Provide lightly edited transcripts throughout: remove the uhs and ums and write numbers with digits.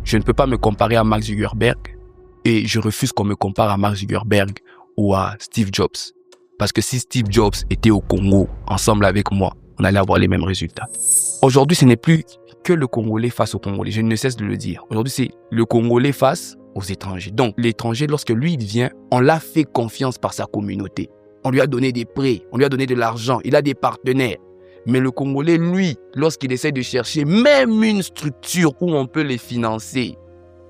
Je ne peux pas me comparer à Mark Zuckerberg et je refuse qu'on me compare à Mark Zuckerberg ou à Steve Jobs. Parce que si Steve Jobs était au Congo ensemble avec moi, on allait avoir les mêmes résultats. Aujourd'hui, ce n'est plus que le Congolais face au Congolais. Je ne cesse de le dire. Aujourd'hui, c'est le Congolais face aux étrangers. Donc, l'étranger, lorsque lui, il vient, on l'a fait confiance par sa communauté. On lui a donné des prêts, on lui a donné de l'argent, il a des partenaires. Mais le Congolais, lui, lorsqu'il essaie de chercher même une structure où on peut les financer,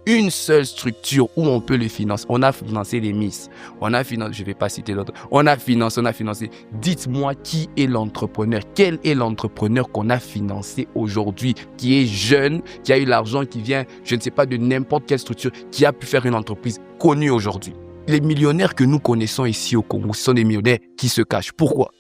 une seule structure où on peut les financer. On a financé les Miss. On a financé, je ne vais pas citer l'autre. On a financé. Dites-moi qui est l'entrepreneur. Quel est l'entrepreneur qu'on a financé aujourd'hui, qui est jeune, qui a eu l'argent, qui vient, je ne sais pas, de n'importe quelle structure, qui a pu faire une entreprise connue aujourd'hui. Les millionnaires que nous connaissons ici au Congo, ce sont des millionnaires qui se cachent. Pourquoi?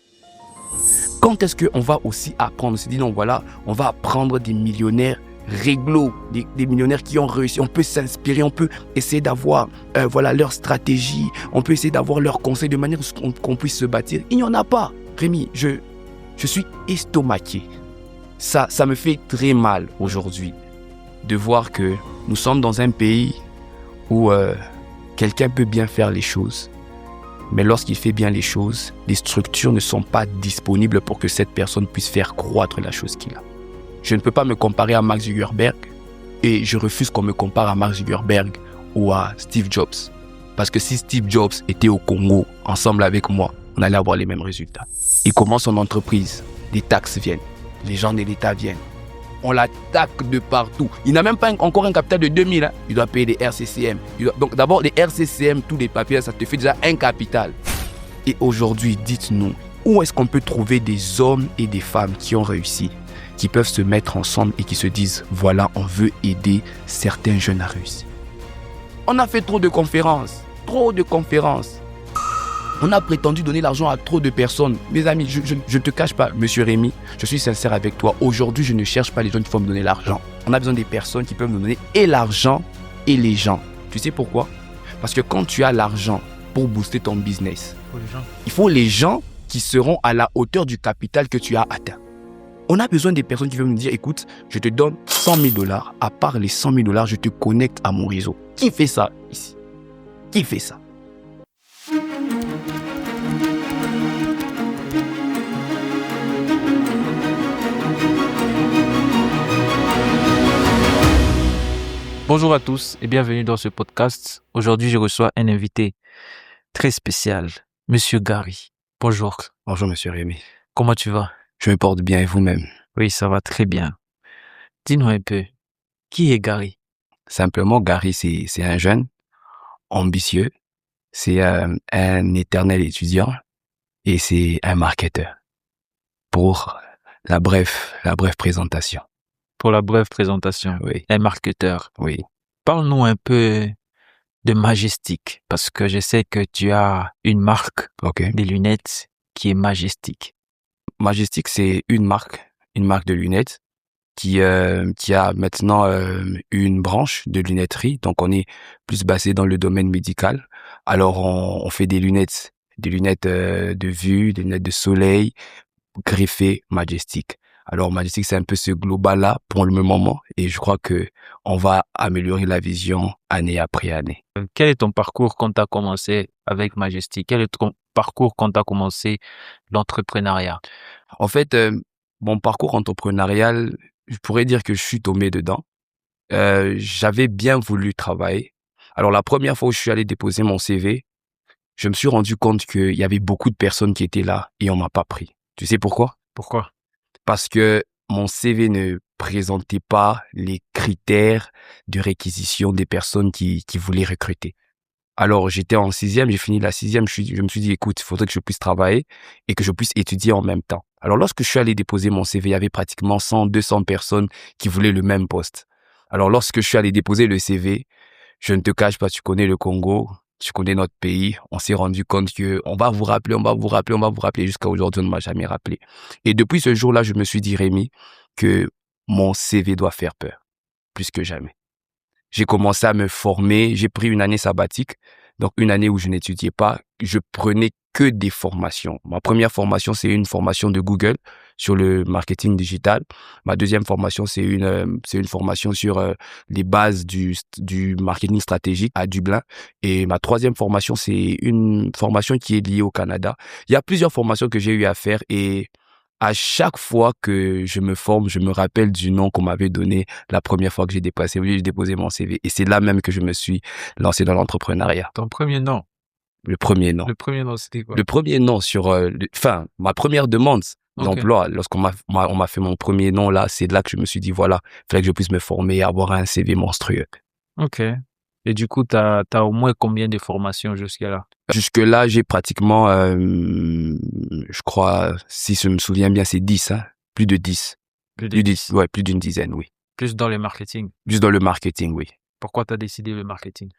Quand est-ce qu'on va aussi apprendre? On s'est dit non, voilà, on va apprendre des millionnaires réglo, des millionnaires qui ont réussi. On peut s'inspirer, on peut essayer d'avoir leur stratégie, on peut essayer d'avoir leurs conseils de manière qu'on puisse se bâtir. Il n'y en a pas. Rémi, je suis estomaqué. Ça me fait très mal aujourd'hui de voir que nous sommes dans un pays où quelqu'un peut bien faire les choses, mais lorsqu'il fait bien les choses, les structures ne sont pas disponibles pour que cette personne puisse faire croître la chose qu'il a. Je ne peux pas me comparer à Mark Zuckerberg et je refuse qu'on me compare à Mark Zuckerberg ou à Steve Jobs. Parce que si Steve Jobs était au Congo ensemble avec moi, on allait avoir les mêmes résultats. Il commence son entreprise, les taxes viennent, les gens de l'État viennent. On l'attaque de partout. Il n'a même pas encore un capital de 2000. Hein. Il doit payer des RCCM. Donc d'abord, les RCCM, tous les papiers, ça te fait déjà un capital. Et aujourd'hui, dites-nous, où est-ce qu'on peut trouver des hommes et des femmes qui ont réussi, qui peuvent se mettre ensemble et qui se disent, voilà, on veut aider certains jeunes à réussir. On a fait trop de conférences. On a prétendu donner l'argent à trop de personnes. Mes amis, je ne te cache pas, monsieur Rémi, je suis sincère avec toi. Aujourd'hui, je ne cherche pas les gens qui vont me donner l'argent. On a besoin des personnes qui peuvent nous donner et l'argent et les gens. Tu sais pourquoi? Parce que quand tu as l'argent pour booster ton business, il faut les gens qui seront à la hauteur du capital que tu as atteint. On a besoin des personnes qui veulent nous dire, écoute, je te donne 100 000 $. À part les 100 000 $, je te connecte à mon réseau. Qui fait ça ici? Qui fait ça? Bonjour à tous et bienvenue dans ce podcast. Aujourd'hui, je reçois un invité très spécial, Monsieur Gary. Bonjour. Bonjour, monsieur Rémi. Comment tu vas? Je me porte bien et vous-même? Oui, ça va très bien. Dis-nous un peu, qui est Gary? Simplement, Gary, c'est un jeune ambitieux, c'est un éternel étudiant et c'est un marketeur. Pour la brève présentation. Pour la brève présentation, Oui. un marketeur. Oui. Parle-nous un peu de Majestic, parce que je sais que tu as une marque de lunettes qui est Majestic. Majestic, c'est une marque de lunettes qui a maintenant une branche de lunetterie. Donc, on est plus basé dans le domaine médical. Alors, on fait des lunettes de vue, des lunettes de soleil, greffées Majestic. Alors, Majestic, c'est un peu ce global-là pour le moment et je crois que on va améliorer la vision année après année. Quel est ton parcours quand tu as commencé avec Majestic? Quel est ton parcours quand tu as commencé l'entrepreneuriat? En fait, mon parcours entrepreneurial, je pourrais dire que je suis tombé dedans. J'avais bien voulu travailler. Alors, la première fois où je suis allé déposer mon CV, je me suis rendu compte qu'il y avait beaucoup de personnes qui étaient là et on m'a pas pris. Tu sais pourquoi? Pourquoi? Parce que mon CV ne présentait pas les critères de réquisition des personnes qui voulaient recruter. Alors, j'étais en 6e, j'ai fini la 6e, je me suis dit, écoute, il faudrait que je puisse travailler et que je puisse étudier en même temps. Alors, lorsque je suis allé déposer mon CV, il y avait pratiquement 100, 200 personnes qui voulaient le même poste. Alors, lorsque je suis allé déposer le CV, je ne te cache pas, tu connais le Congo, tu connais notre pays, on s'est rendu compte que on va vous rappeler, jusqu'à aujourd'hui, on ne m'a jamais rappelé. Et depuis ce jour-là, je me suis dit, Rémi, que mon CV doit faire peur, plus que jamais. J'ai commencé à me former, j'ai pris une année sabbatique, donc une année où je n'étudiais pas, je prenais que des formations. Ma première formation, c'est une formation de Google sur le marketing digital. Ma deuxième formation, c'est une formation sur les bases du marketing stratégique à Dublin. Et ma troisième formation, c'est une formation qui est liée au Canada. Il y a plusieurs formations que j'ai eu à faire et à chaque fois que je me forme, je me rappelle du nom qu'on m'avait donné la première fois que j'ai déposé mon CV. Et c'est là même que je me suis lancé dans l'entrepreneuriat. Ton premier nom. Le premier nom. Le premier nom, c'était quoi? Le premier nom sur, ma première demande d'emploi, lorsqu'on on m'a fait mon premier nom là, c'est là que je me suis dit, voilà, il fallait que je puisse me former et avoir un CV monstrueux. Ok. Et du coup, t'as au moins combien de formations jusqu'à là? Jusque-là, j'ai pratiquement, je crois, si je me souviens bien, c'est 10, hein. Plus de 10. Plus de 10. Ouais, plus d'une dizaine, oui. Plus dans le marketing. Juste dans le marketing, oui. Pourquoi t'as décidé le marketing?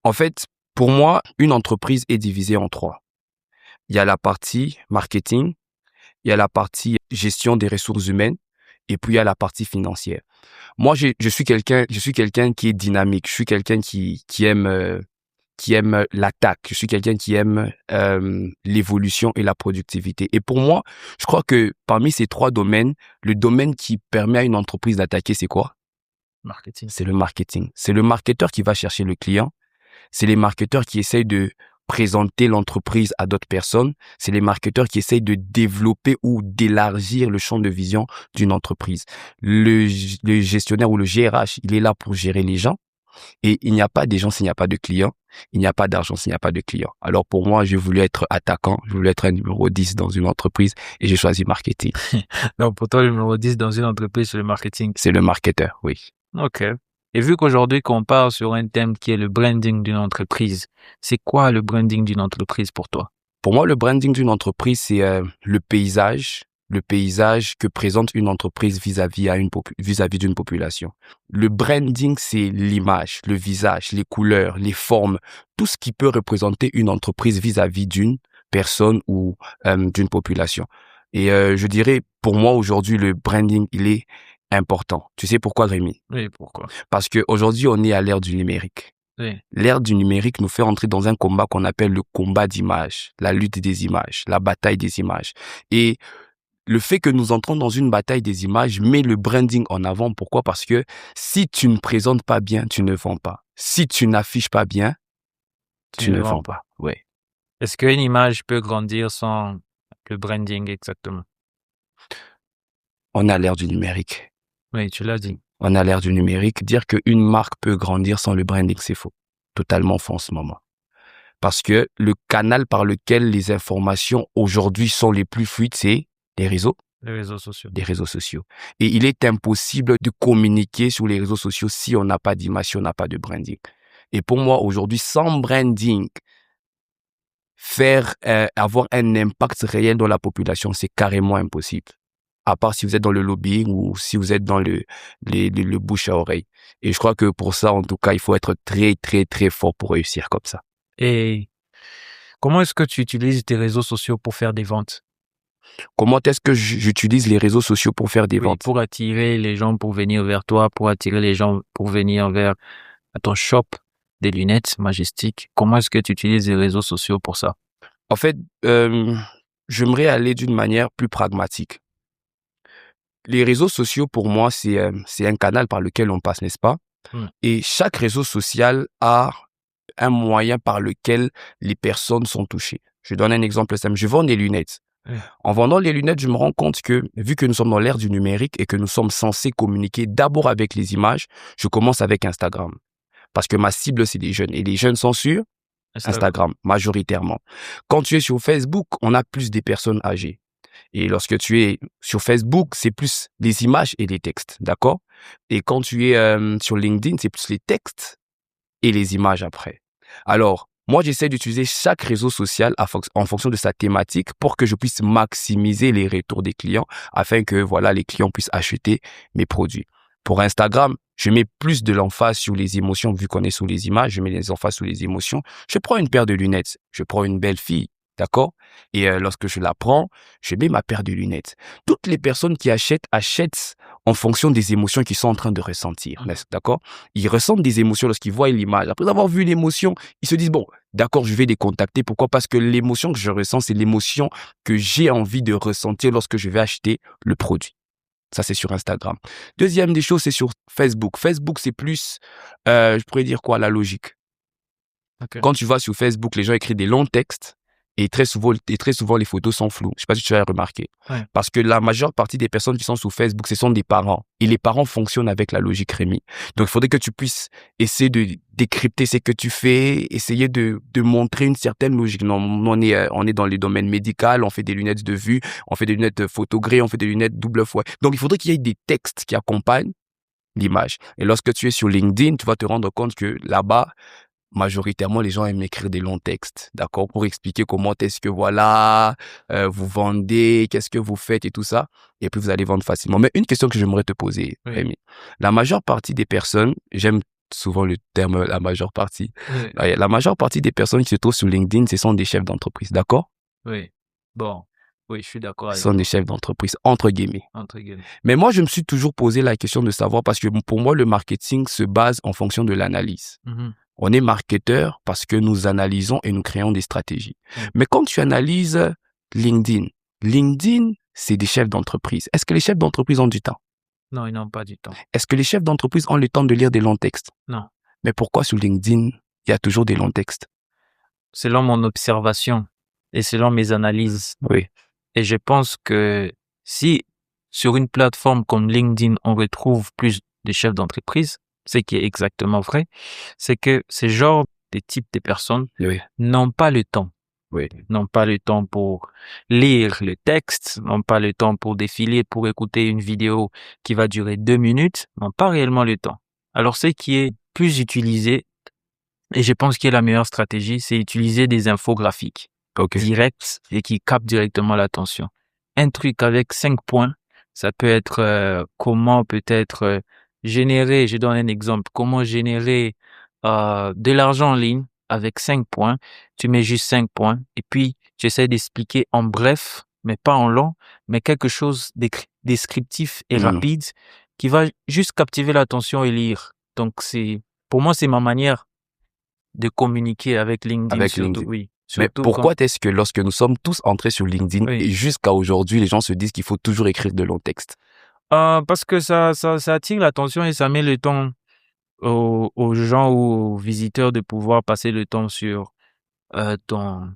En fait, pour moi, une entreprise est divisée en trois. Il y a la partie marketing, il y a la partie gestion des ressources humaines, et puis il y a la partie financière. Moi, je suis quelqu'un qui est dynamique. Je suis quelqu'un qui aime l'attaque. Je suis quelqu'un qui aime l'évolution et la productivité. Et pour moi, je crois que parmi ces trois domaines, le domaine qui permet à une entreprise d'attaquer, c'est quoi? Marketing. C'est le marketing. C'est le marketeur qui va chercher le client. C'est les marketeurs qui essayent de présenter l'entreprise à d'autres personnes. C'est les marketeurs qui essayent de développer ou d'élargir le champ de vision d'une entreprise. Le gestionnaire ou le GRH, il est là pour gérer les gens. Et il n'y a pas des gens s'il n'y a pas de clients. Il n'y a pas d'argent s'il n'y a pas de clients. Alors pour moi, j'ai voulu être attaquant. Je voulais être un numéro 10 dans une entreprise et j'ai choisi marketing. Donc pour toi, le numéro 10 dans une entreprise, c'est le marketing. C'est le marketeur, oui. Ok. Et vu qu'aujourd'hui, qu'on parle sur un thème qui est le branding d'une entreprise, c'est quoi le branding d'une entreprise pour toi? Pour moi, le branding d'une entreprise, c'est le paysage que présente une entreprise vis-à-vis d'une population. Le branding, c'est l'image, le visage, les couleurs, les formes, tout ce qui peut représenter une entreprise vis-à-vis d'une personne ou d'une population. Et je dirais, pour moi, aujourd'hui, le branding, il est important. Tu sais pourquoi, Rémi? Oui, pourquoi? Parce qu'aujourd'hui, on est à l'ère du numérique. Oui. L'ère du numérique nous fait entrer dans un combat qu'on appelle le combat d'images, la lutte des images, la bataille des images. Et le fait que nous entrons dans une bataille des images met le branding en avant. Pourquoi? Parce que si tu ne présentes pas bien, tu ne vends pas. Si tu n'affiches pas bien, tu ne vends pas. Ouais. Est-ce qu'une image peut grandir sans le branding exactement? On a l'ère du numérique. Oui, tu l'as dit. On a l'ère du numérique. Dire qu'une marque peut grandir sans le branding, c'est faux. Totalement faux en ce moment. Parce que le canal par lequel les informations aujourd'hui sont les plus fluides, c'est les réseaux. Les réseaux sociaux. Des réseaux sociaux. Et il est impossible de communiquer sur les réseaux sociaux si on n'a pas d'image, si on n'a pas de branding. Et pour moi, aujourd'hui, sans branding, avoir un impact réel dans la population, c'est carrément impossible. À part si vous êtes dans le lobbying ou si vous êtes dans le bouche à oreille. Et je crois que pour ça, en tout cas, il faut être très, très, très fort pour réussir comme ça. Et comment est-ce que tu utilises tes réseaux sociaux pour faire des ventes? Comment est-ce que j'utilise les réseaux sociaux pour faire des ventes? Pour attirer les gens pour venir vers toi, pour attirer les gens pour venir vers ton shop des lunettes Majestic. Comment est-ce que tu utilises les réseaux sociaux pour ça? En fait, j'aimerais aller d'une manière plus pragmatique. Les réseaux sociaux, pour moi, c'est un canal par lequel on passe, n'est-ce pas? Et chaque réseau social a un moyen par lequel les personnes sont touchées. Je donne un exemple simple. Je vends des lunettes. En vendant les lunettes, je me rends compte que, vu que nous sommes dans l'ère du numérique et que nous sommes censés communiquer d'abord avec les images, je commence avec Instagram. Parce que ma cible, c'est les jeunes. Et les jeunes sont sur Instagram, majoritairement. Quand tu es sur Facebook, on a plus des personnes âgées. Et lorsque tu es sur Facebook, c'est plus les images et les textes, d'accord? Et quand tu es sur LinkedIn, c'est plus les textes et les images après. Alors, moi, j'essaie d'utiliser chaque réseau social en fonction de sa thématique pour que je puisse maximiser les retours des clients afin que, voilà, les clients puissent acheter mes produits. Pour Instagram, je mets plus de l'emphase sur les émotions vu qu'on est sous les images. Je mets les emphases sur les émotions. Je prends une paire de lunettes. Je prends une belle fille. D'accord? Et lorsque je la prends, je mets ma paire de lunettes. Toutes les personnes qui achètent en fonction des émotions qu'ils sont en train de ressentir, d'accord? Ils ressentent des émotions lorsqu'ils voient l'image. Après avoir vu l'émotion, ils se disent, bon, d'accord, je vais les contacter. Pourquoi? Parce que l'émotion que je ressens, c'est l'émotion que j'ai envie de ressentir lorsque je vais acheter le produit. Ça, c'est sur Instagram. Deuxième des choses, c'est sur Facebook. Facebook, c'est plus, je pourrais dire quoi, la logique. Okay. Quand tu vas sur Facebook, les gens écrivent des longs textes et très souvent, les photos sont floues. Je ne sais pas si tu as remarqué. Ouais. Parce que la majeure partie des personnes qui sont sur Facebook, ce sont des parents. Et les parents fonctionnent avec la logique Rémi. Donc, il faudrait que tu puisses essayer de décrypter ce que tu fais, essayer de montrer une certaine logique. Non, on est dans le domaine médical, on fait des lunettes de vue, on fait des lunettes photogrées, on fait des lunettes double fouet. Donc, il faudrait qu'il y ait des textes qui accompagnent l'image. Et lorsque tu es sur LinkedIn, tu vas te rendre compte que là-bas, majoritairement, les gens aiment écrire des longs textes, d'accord, pour expliquer comment est-ce que, voilà, vous vendez, qu'est-ce que vous faites et tout ça. Et puis, vous allez vendre facilement. Mais une question que j'aimerais te poser, Rémi. La majeure partie des personnes, j'aime souvent le terme la majeure partie. Oui. La majeure partie des personnes qui se trouvent sur LinkedIn, ce sont des chefs d'entreprise, d'accord? Oui. Bon. Oui, je suis d'accord avec Ce sont des chefs d'entreprise, entre guillemets. Entre guillemets. Mais moi, je me suis toujours posé la question de savoir, parce que pour moi, le marketing se base en fonction de l'analyse. On est marketeur parce que nous analysons et nous créons des stratégies. Mais quand tu analyses LinkedIn, c'est des chefs d'entreprise. Est-ce que les chefs d'entreprise ont du temps? Non, ils n'ont pas du temps. Est-ce que les chefs d'entreprise ont le temps de lire des longs textes? Non. Mais pourquoi sur LinkedIn, il y a toujours des longs textes? Selon mon observation et selon mes analyses. Oui. Et je pense que si sur une plateforme comme LinkedIn, on retrouve plus de chefs d'entreprise, ce qui est exactement vrai, c'est que ce genre de type de personnes n'ont pas le temps. N'ont pas le temps pour lire le texte, n'ont pas le temps pour défiler, pour écouter une vidéo qui va durer 2 minutes, n'ont pas réellement le temps. Alors, ce qui est plus utilisé, et je pense que la meilleure stratégie, c'est utiliser des infographiques directs et qui captent directement l'attention. Un truc avec 5 points, ça peut être comment peut-être générer, je donne un exemple, comment générer de l'argent en ligne avec 5 points. Tu mets juste 5 points et puis tu essaies d'expliquer en bref, mais pas en long, mais quelque chose descriptif et rapide qui va juste captiver l'attention et lire. Donc, pour moi, c'est ma manière de communiquer avec LinkedIn. Oui. Mais pourquoi est-ce que lorsque nous sommes tous entrés sur LinkedIn et jusqu'à aujourd'hui, les gens se disent qu'il faut toujours écrire de longs textes? Parce que ça attire l'attention et ça met le temps aux gens ou aux visiteurs de pouvoir passer le temps sur ton.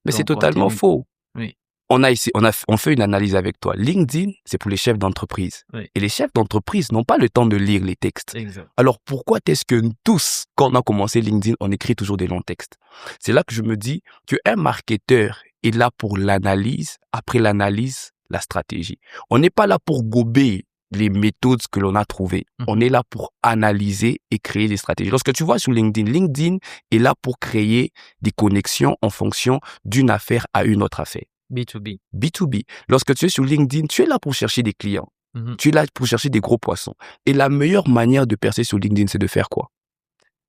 Mais c'est totalement faux. Oui. On fait une analyse avec toi. LinkedIn, c'est pour les chefs d'entreprise. Oui. Et les chefs d'entreprise n'ont pas le temps de lire les textes. Exact. Alors, pourquoi est-ce que tous, quand on a commencé LinkedIn, on écrit toujours des longs textes? C'est là que je me dis qu'un marketeur est là pour l'analyse, après l'analyse, la stratégie. On n'est pas là pour gober les méthodes que l'on a trouvées. On est là pour analyser et créer des stratégies. Lorsque tu vois sur LinkedIn est là pour créer des connexions en fonction d'une affaire à une autre affaire. B2B. B2B. Lorsque tu es sur LinkedIn, tu es là pour chercher des clients. Tu es là pour chercher des gros poissons. Et la meilleure manière de percer sur LinkedIn, c'est de faire quoi?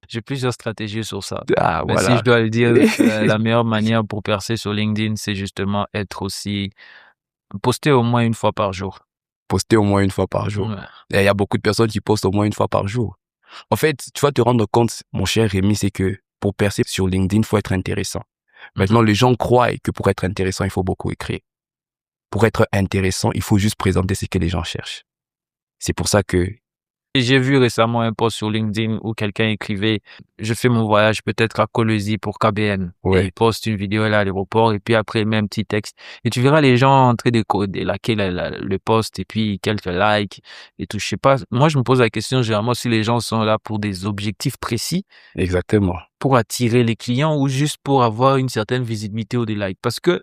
J'ai plusieurs stratégies sur ça. Ah, mais voilà. si je dois le dire, la meilleure manière pour percer sur LinkedIn, c'est justement poster au moins une fois par jour. Poster au moins une fois par jour. Il y a beaucoup de personnes qui postent au moins une fois par jour. En fait, tu vas te rendre compte, mon cher Rémi, c'est que pour percer sur LinkedIn, il faut être intéressant. Maintenant, les gens croient que pour être intéressant, il faut beaucoup écrire. Pour être intéressant, il faut juste présenter ce que les gens cherchent. C'est pour ça que... J'ai vu récemment un post sur LinkedIn où quelqu'un écrivait « Je fais mon voyage peut-être à Colosie pour KBN ». Et il poste une vidéo à l'aéroport et puis après, même un petit texte. Et tu verras les gens en train de liker le post et puis quelques likes et tout. Je sais pas. Moi, je me pose la question généralement si les gens sont là pour des objectifs précis. Exactement. Pour attirer les clients ou juste pour avoir une certaine visibilité ou des likes. Parce que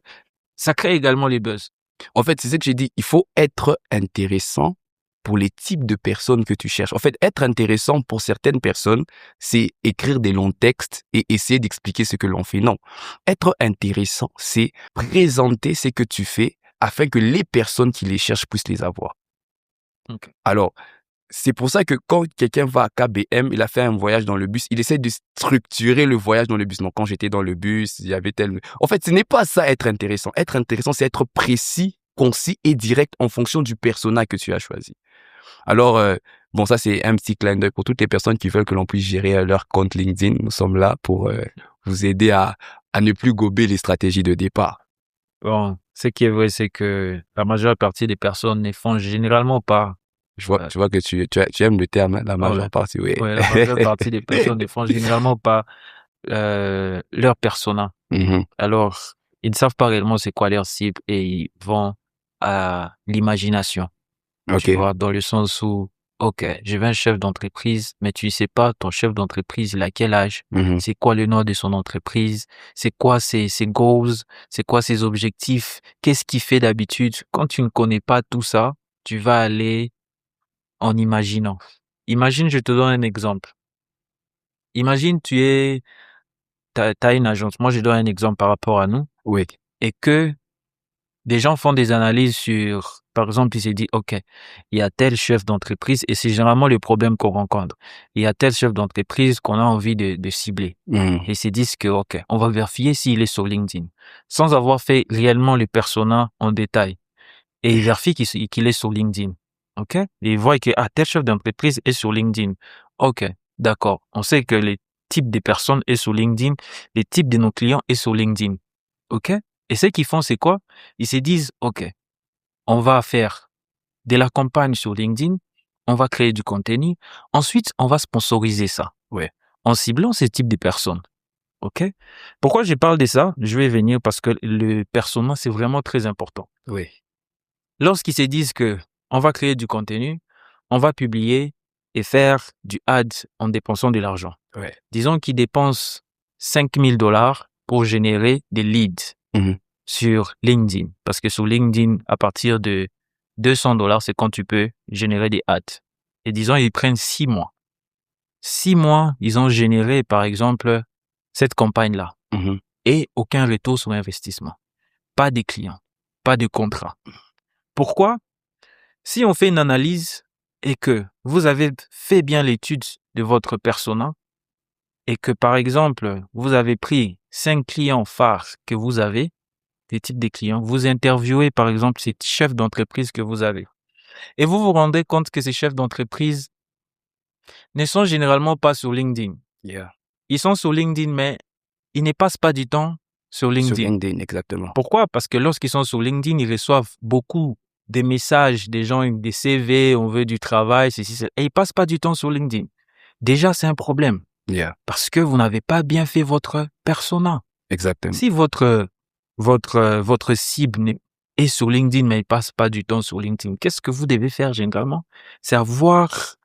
ça crée également les buzz. En fait, c'est ce que j'ai dit. Il faut être intéressant pour les types de personnes que tu cherches. En fait, être intéressant pour certaines personnes, c'est écrire des longs textes et essayer d'expliquer ce que l'on fait. Non. Être intéressant, c'est présenter ce que tu fais afin que les personnes qui les cherchent puissent les avoir. Alors, c'est pour ça que quand quelqu'un va à KBM, il a fait un voyage dans le bus, il essaie de structurer le voyage dans le bus. Donc, quand j'étais dans le bus, il y avait tel... En fait, ce n'est pas ça être intéressant. Être intéressant, c'est être précis, concis et direct en fonction du persona que tu as choisi. Alors, bon, ça, c'est un petit clin d'œil pour toutes les personnes qui veulent que l'on puisse gérer leur compte LinkedIn. Nous sommes là pour vous aider à ne plus gober les stratégies de départ. Bon, ce qui est vrai, c'est que la majeure partie des personnes ne font généralement pas. Je vois que tu aimes le terme, hein, la majeure partie, oui. Ouais, la majeure partie des personnes ne font généralement pas leur persona. Alors, ils ne savent pas réellement c'est quoi leur cible et ils vont à l'imagination. Tu vois, dans le sens où, OK, je veux un chef d'entreprise, mais tu ne sais pas ton chef d'entreprise, il a quel âge, c'est quoi le nom de son entreprise, c'est quoi ses goals, c'est quoi ses objectifs, qu'est-ce qu'il fait d'habitude. Quand tu ne connais pas tout ça, tu vas aller en imaginant. Imagine, je te donne un exemple. Imagine, t'as une agence. Moi, je donne un exemple par rapport à nous. Oui. Et que des gens font des analyses sur, par exemple, ils se disent, OK, il y a tel chef d'entreprise et c'est généralement le problème qu'on rencontre. Il y a tel chef d'entreprise qu'on a envie de cibler. Et ils se disent que, OK, on va vérifier s'il est sur LinkedIn sans avoir fait réellement le persona en détail. Et ils vérifient qu'il est sur LinkedIn. OK? Et ils voient que, tel chef d'entreprise est sur LinkedIn. OK, d'accord. On sait que les types de personnes est sur LinkedIn, les types de nos clients est sur LinkedIn. OK? Et ce qu'ils font, c'est quoi? Ils se disent, OK, on va faire de la campagne sur LinkedIn, on va créer du contenu, ensuite, on va sponsoriser ça. Ouais. En ciblant ce type de personnes. OK? Pourquoi je parle de ça? Je vais venir parce que le persona, c'est vraiment très important. Oui. Lorsqu'ils se disent que on va créer du contenu, on va publier et faire du ad en dépensant de l'argent. Ouais. Disons qu'ils dépensent $5,000 pour générer des leads sur LinkedIn. Parce que sur LinkedIn, à partir de $200, c'est quand tu peux générer des ads. Et disons, ils prennent 6 mois. 6 mois, ils ont généré, par exemple, cette campagne-là. Et aucun retour sur investissement. Pas de clients, pas de contrat. Pourquoi? Si on fait une analyse et que vous avez fait bien l'étude de votre persona et que, par exemple, vous avez pris 5 clients phares que vous avez, des types de clients, vous interviewez, par exemple, ces chefs d'entreprise que vous avez. Et vous vous rendez compte que ces chefs d'entreprise ne sont généralement pas sur LinkedIn. Yeah. Ils sont sur LinkedIn, mais ils ne passent pas du temps sur LinkedIn. Sur LinkedIn, exactement. Pourquoi? Parce que lorsqu'ils sont sur LinkedIn, ils reçoivent beaucoup des messages, des gens, des CV, on veut du travail, ceci, et ils passent pas du temps sur LinkedIn. Déjà, c'est un problème. Yeah. Parce que vous n'avez pas bien fait votre persona. Exactement. Si votre cible est sur LinkedIn, mais il passe pas du temps sur LinkedIn, qu'est-ce que vous devez faire généralement? C'est avoir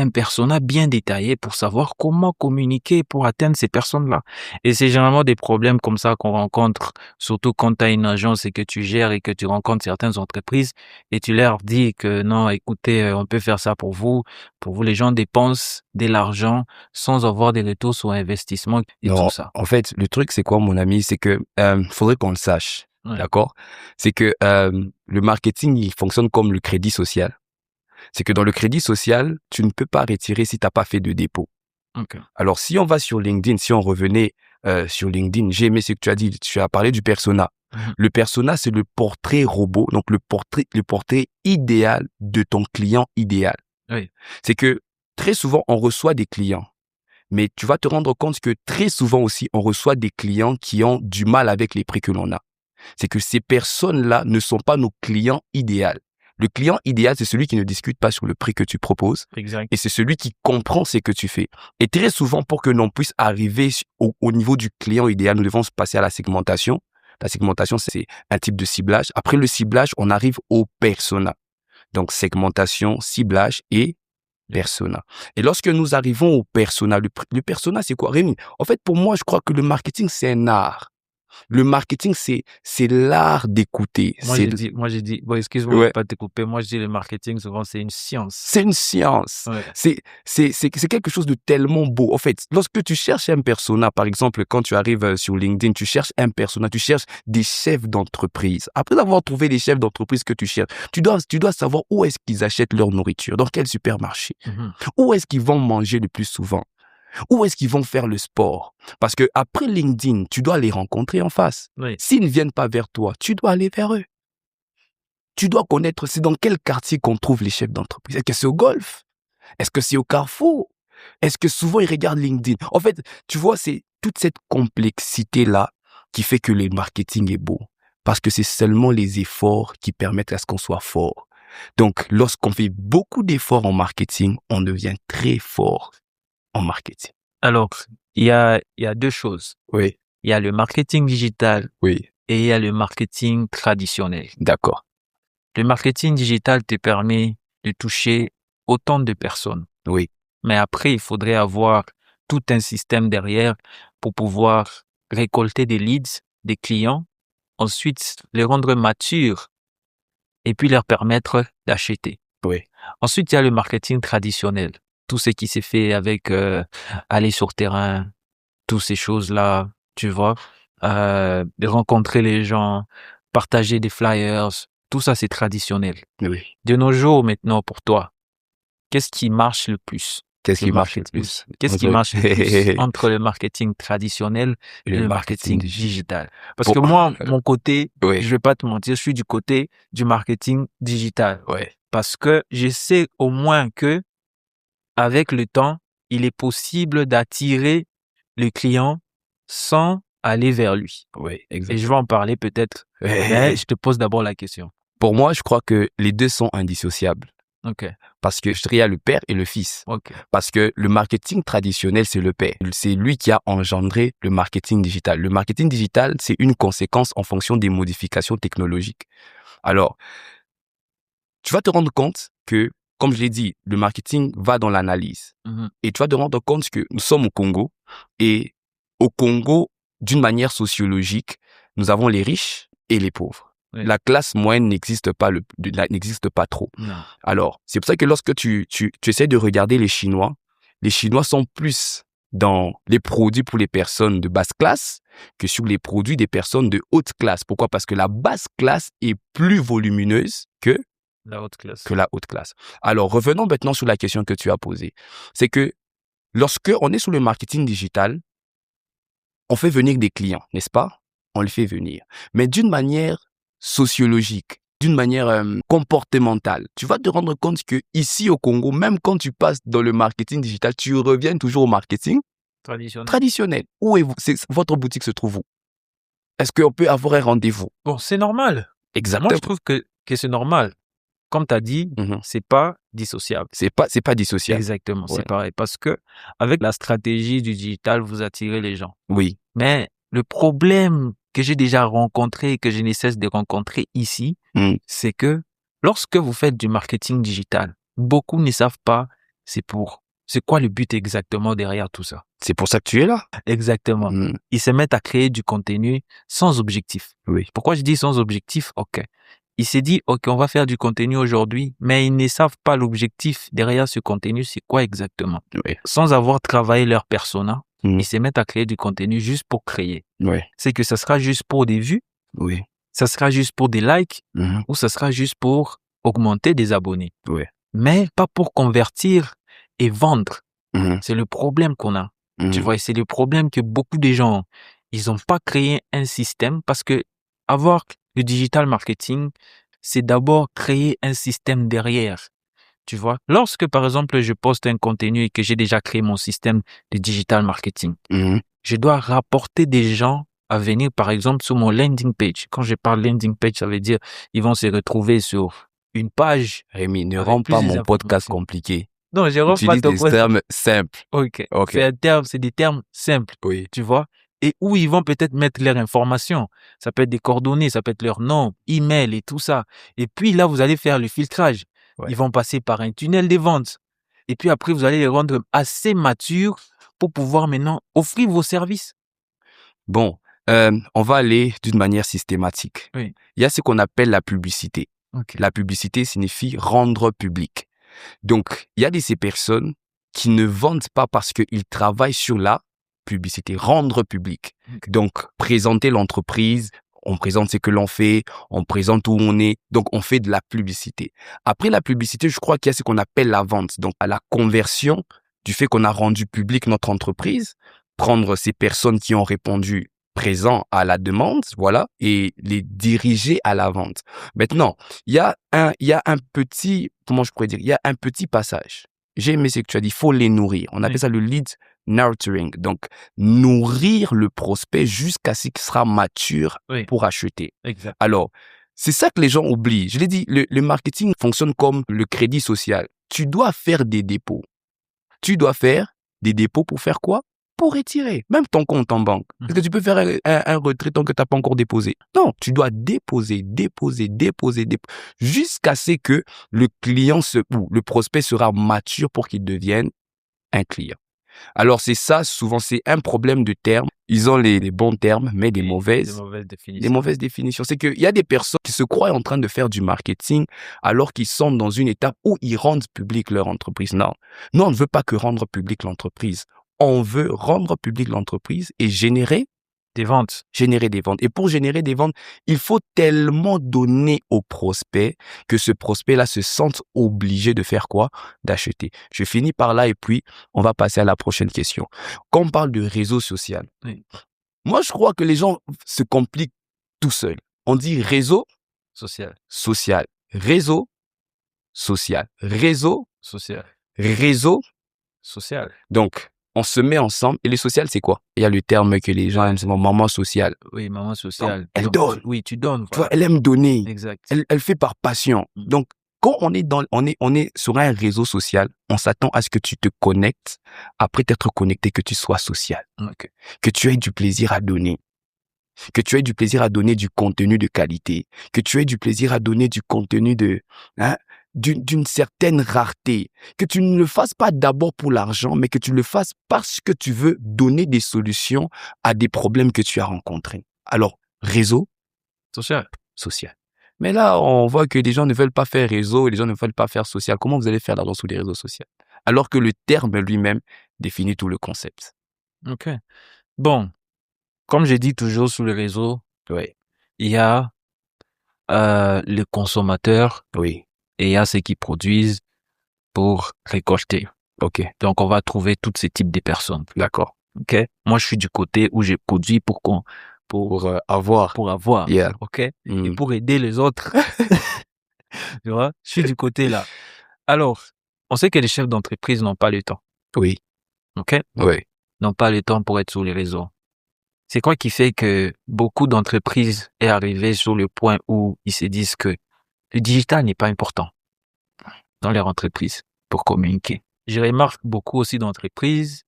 un persona bien détaillé pour savoir comment communiquer pour atteindre ces personnes-là. Et c'est généralement des problèmes comme ça qu'on rencontre, surtout quand tu as une agence et que tu gères et que tu rencontres certaines entreprises et tu leur dis que non, écoutez, on peut faire ça pour vous. Pour vous, les gens dépensent de l'argent sans avoir des retours sur investissement et tout ça. En fait, le truc, c'est quoi, mon ami? C'est que faudrait qu'on le sache, d'accord? C'est que le marketing, il fonctionne comme le crédit social. C'est que dans le crédit social, tu ne peux pas retirer si tu n'as pas fait de dépôt. Okay. Alors, si on va sur LinkedIn, si on revenait sur LinkedIn, j'ai aimé ce que tu as dit, tu as parlé du persona. Le persona, c'est le portrait robot, donc le portrait idéal de ton client idéal. Oui. C'est que très souvent, on reçoit des clients, mais tu vas te rendre compte que très souvent aussi, on reçoit des clients qui ont du mal avec les prix que l'on a. C'est que ces personnes-là ne sont pas nos clients idéaux. Le client idéal, c'est celui qui ne discute pas sur le prix que tu proposes. Exact. Et c'est celui qui comprend ce que tu fais. Et très souvent, pour que l'on puisse arriver au niveau du client idéal, nous devons passer à la segmentation. La segmentation, c'est un type de ciblage. Après le ciblage, on arrive au persona. Donc, segmentation, ciblage et persona. Et lorsque nous arrivons au persona, le persona, c'est quoi, Rémi? En fait, pour moi, je crois que le marketing, c'est un art. Le marketing, c'est l'art d'écouter. Moi, j'ai dit, bon, excuse-moi de pas te couper. Moi, je dis le marketing, souvent, c'est une science. C'est une science. Ouais. C'est quelque chose de tellement beau. En fait, lorsque tu cherches un persona, par exemple, quand tu arrives sur LinkedIn, tu cherches un persona, tu cherches des chefs d'entreprise. Après avoir trouvé les chefs d'entreprise que tu cherches, tu dois savoir où est-ce qu'ils achètent leur nourriture, dans quel supermarché, où est-ce qu'ils vont manger le plus souvent. Où est-ce qu'ils vont faire le sport? Parce que après LinkedIn, tu dois les rencontrer en face. Oui. S'ils ne viennent pas vers toi, tu dois aller vers eux. tu dois connaître, c'est dans quel quartier qu'on trouve les chefs d'entreprise. Est-ce que c'est au golf? Est-ce que c'est au Carrefour? Est-ce que souvent ils regardent LinkedIn? En fait, tu vois, c'est toute cette complexité-là qui fait que le marketing est beau. Parce que c'est seulement les efforts qui permettent à ce qu'on soit fort. Donc, lorsqu'on fait beaucoup d'efforts en marketing, on devient très fort en marketing. Alors, il y a deux choses. Oui, Il y a le marketing digital oui, et il y a le marketing traditionnel. d'accord. Le marketing digital te permet de toucher autant de personnes. Oui, Mais après, il faudrait avoir tout un système derrière pour pouvoir récolter des leads, des clients, ensuite les rendre matures et puis leur permettre d'acheter. oui, Ensuite, il y a le marketing traditionnel. Tout ce qui s'est fait avec aller sur terrain, toutes ces choses-là, tu vois, de rencontrer les gens, partager des flyers, tout ça, c'est traditionnel. oui. De nos jours, maintenant, pour toi, qu'est-ce qui marche le plus? Qu'est-ce Le qui marche le marketing. plus? Qu'est-ce qui marche le plus entre le marketing traditionnel et Le le marketing marketing digital? Parce Bon, que moi, mon côté, oui, je vais pas te mentir, je suis du côté du marketing digital. oui. Parce que je sais au moins que, avec le temps, il est possible d'attirer le client sans aller vers lui. Oui, Et je exactement. vais en parler peut-être, mais je te pose d'abord la question. Pour moi, je crois que les deux sont indissociables. OK, Parce que je dirais, il y a le père et le fils. OK. Parce que le marketing traditionnel, c'est le père. C'est lui qui a engendré le marketing digital. Le marketing digital, c'est une conséquence en fonction des modifications technologiques. Alors, tu vas te rendre compte que, comme je l'ai dit, le marketing va dans l'analyse. Mhm. Et tu vas te rendre compte que nous sommes au Congo. Et au Congo, d'une manière sociologique, nous avons les riches et les pauvres. Oui. La classe moyenne n'existe pas, n'existe pas trop. Non. Alors, c'est pour ça que lorsque tu essaies de regarder les Chinois sont plus dans les produits pour les personnes de basse classe que sur les produits des personnes de haute classe. Pourquoi? Parce que la basse classe est plus volumineuse que La haute classe. la haute classe. Alors, revenons maintenant sur la question que tu as posée. C'est que lorsque on est sur le marketing digital, on fait venir des clients, n'est-ce pas? On les fait venir. Mais d'une manière sociologique, d'une manière comportementale. Tu vas te rendre compte que ici au Congo, même quand tu passes dans le marketing digital, tu reviens toujours au marketing traditionnel. Où est votre boutique se trouve où? Est-ce qu'on peut avoir un rendez-vous? Bon, c'est normal. Exactement. Moi, je trouve que c'est normal. Comme tu as dit, c'est pas dissociable. C'est pas dissociable. Exactement, Ouais. c'est pareil. Parce que avec la stratégie du digital, vous attirez les gens. Oui. Mais le problème que j'ai déjà rencontré et que je ne cesse de rencontrer ici, c'est que lorsque vous faites du marketing digital, beaucoup ne savent pas c'est quoi le but exactement derrière tout ça. C'est pour ça que tu es là. Exactement. Ils se mettent à créer du contenu sans objectif. Oui. Pourquoi je dis sans objectif? OK. Il s'est dit, OK, on va faire du contenu aujourd'hui, mais ils ne savent pas l'objectif derrière ce contenu, c'est quoi exactement. Oui. Sans avoir travaillé leur persona, ils se mettent à créer du contenu juste pour créer. Oui. C'est que ça sera juste pour des vues, Oui. ça sera juste pour des likes, ou ça sera juste pour augmenter des abonnés. Oui. Mais pas pour convertir et vendre. C'est le problème qu'on a. Tu vois, et c'est le problème que beaucoup de gens, ils n'ont pas créé un système parce que avoir le digital marketing, c'est d'abord créer un système derrière. Tu vois, lorsque par exemple je poste un contenu et que j'ai déjà créé mon système de digital marketing, je dois rapporter des gens à venir par exemple sur mon landing page. Quand je parle landing page, ça veut dire ils vont se retrouver sur une page. Rémi, ne rends pas mon podcast compliqué. Non, je rends pas ton podcast. Utilise des termes simples. OK. Okay. C'est des termes simples. Oui. Tu vois? Et où ils vont peut-être mettre leurs informations. Ça peut être des coordonnées, ça peut être leur nom, email et tout ça. Et puis là, vous allez faire le filtrage. Ouais. Ils vont passer par un tunnel des ventes. Et puis après, vous allez les rendre assez matures pour pouvoir maintenant offrir vos services. Bon, on va aller d'une manière systématique. Oui. Il y a ce qu'on appelle la publicité. Okay. La publicité signifie rendre public. Donc, il y a de ces personnes qui ne vendent pas parce qu'ils travaillent sur la publicité, rendre public. Okay. Donc, présenter l'entreprise, on présente ce que l'on fait, on présente où on est, donc on fait de la publicité. Après la publicité, je crois qu'il y a ce qu'on appelle la vente, donc à la conversion du fait qu'on a rendu public notre entreprise, prendre ces personnes qui ont répondu présents à la demande, voilà, et les diriger à la vente. Maintenant, il y a un petit, comment je pourrais dire, il y a un petit passage. J'ai aimé ce que tu as dit, il faut les nourrir. On appelle Oui. ça le lead nurturing. Donc, nourrir le prospect jusqu'à ce qu'il sera mature Oui. pour acheter. Exact. Alors, c'est ça que les gens oublient. Je l'ai dit, le marketing fonctionne comme le crédit social. Tu dois faire des dépôts. Tu dois faire des dépôts pour faire quoi? Pour retirer. Même ton compte en banque. Est-ce que tu peux faire un retrait tant que tu n'as pas encore déposé? Non, tu dois déposer, jusqu'à ce que le client ou le prospect sera mature pour qu'il devienne un client. Alors, c'est ça, souvent, c'est un problème de termes. Ils ont les bons termes, mais des mauvaises définitions. C'est qu'il y a des personnes qui se croient en train de faire du marketing alors qu'ils sont dans une étape où ils rendent public leur entreprise. Non, on ne veut pas que rendre public l'entreprise. On veut rendre public l'entreprise et générer des ventes. Et pour générer des ventes, il faut tellement donner au prospect que ce prospect-là se sente obligé de faire quoi? D'acheter. Je finis par là et puis on va passer à la prochaine question. Quand on parle de réseau social, Oui. moi je crois que les gens se compliquent tout seuls. On dit réseau Social. réseau social, réseau. Social. Donc, on se met ensemble. Et le social, c'est quoi? Il y a le terme que les gens aiment, c'est maman sociale. Oui, maman sociale. Donc, elle donne. Oui, tu donnes. Tu vois, elle aime donner. Exact. Elle fait par passion. Donc, quand on est sur un réseau social, on s'attend à ce que tu te connectes. Après t'être connecté, que tu sois social. Okay. Que tu aies du plaisir à donner. Que tu aies du plaisir à donner du contenu de qualité. Que tu aies du plaisir à donner du contenu d'une certaine rareté, que tu ne le fasses pas d'abord pour l'argent, mais que tu le fasses parce que tu veux donner des solutions à des problèmes que tu as rencontrés. Alors, réseau social. Mais là, on voit que les gens ne veulent pas faire réseau et les gens ne veulent pas faire social. Comment vous allez faire l'argent sur les réseaux sociaux? Alors que le terme lui-même définit tout le concept. Ok. Bon, comme j'ai dit toujours sur les réseaux, Oui. Il y a les consommateurs. Oui. Et il y a ceux qui produisent pour récolter. Ok. Donc, on va trouver tous ces types de personnes. D'accord. Ok. Moi, je suis du côté où j'ai produit pour avoir. Pour avoir. Yeah. Ok. Et pour aider les autres. Tu vois? Je suis du côté là. Alors, on sait que les chefs d'entreprise n'ont pas le temps. Oui. Ok. Oui. N'ont pas le temps pour être sur les réseaux. C'est quoi qui fait que beaucoup d'entreprises est arrivé sur le point où ils se disent que le digital n'est pas important dans leur entreprise pour communiquer. Je remarque beaucoup aussi d'entreprises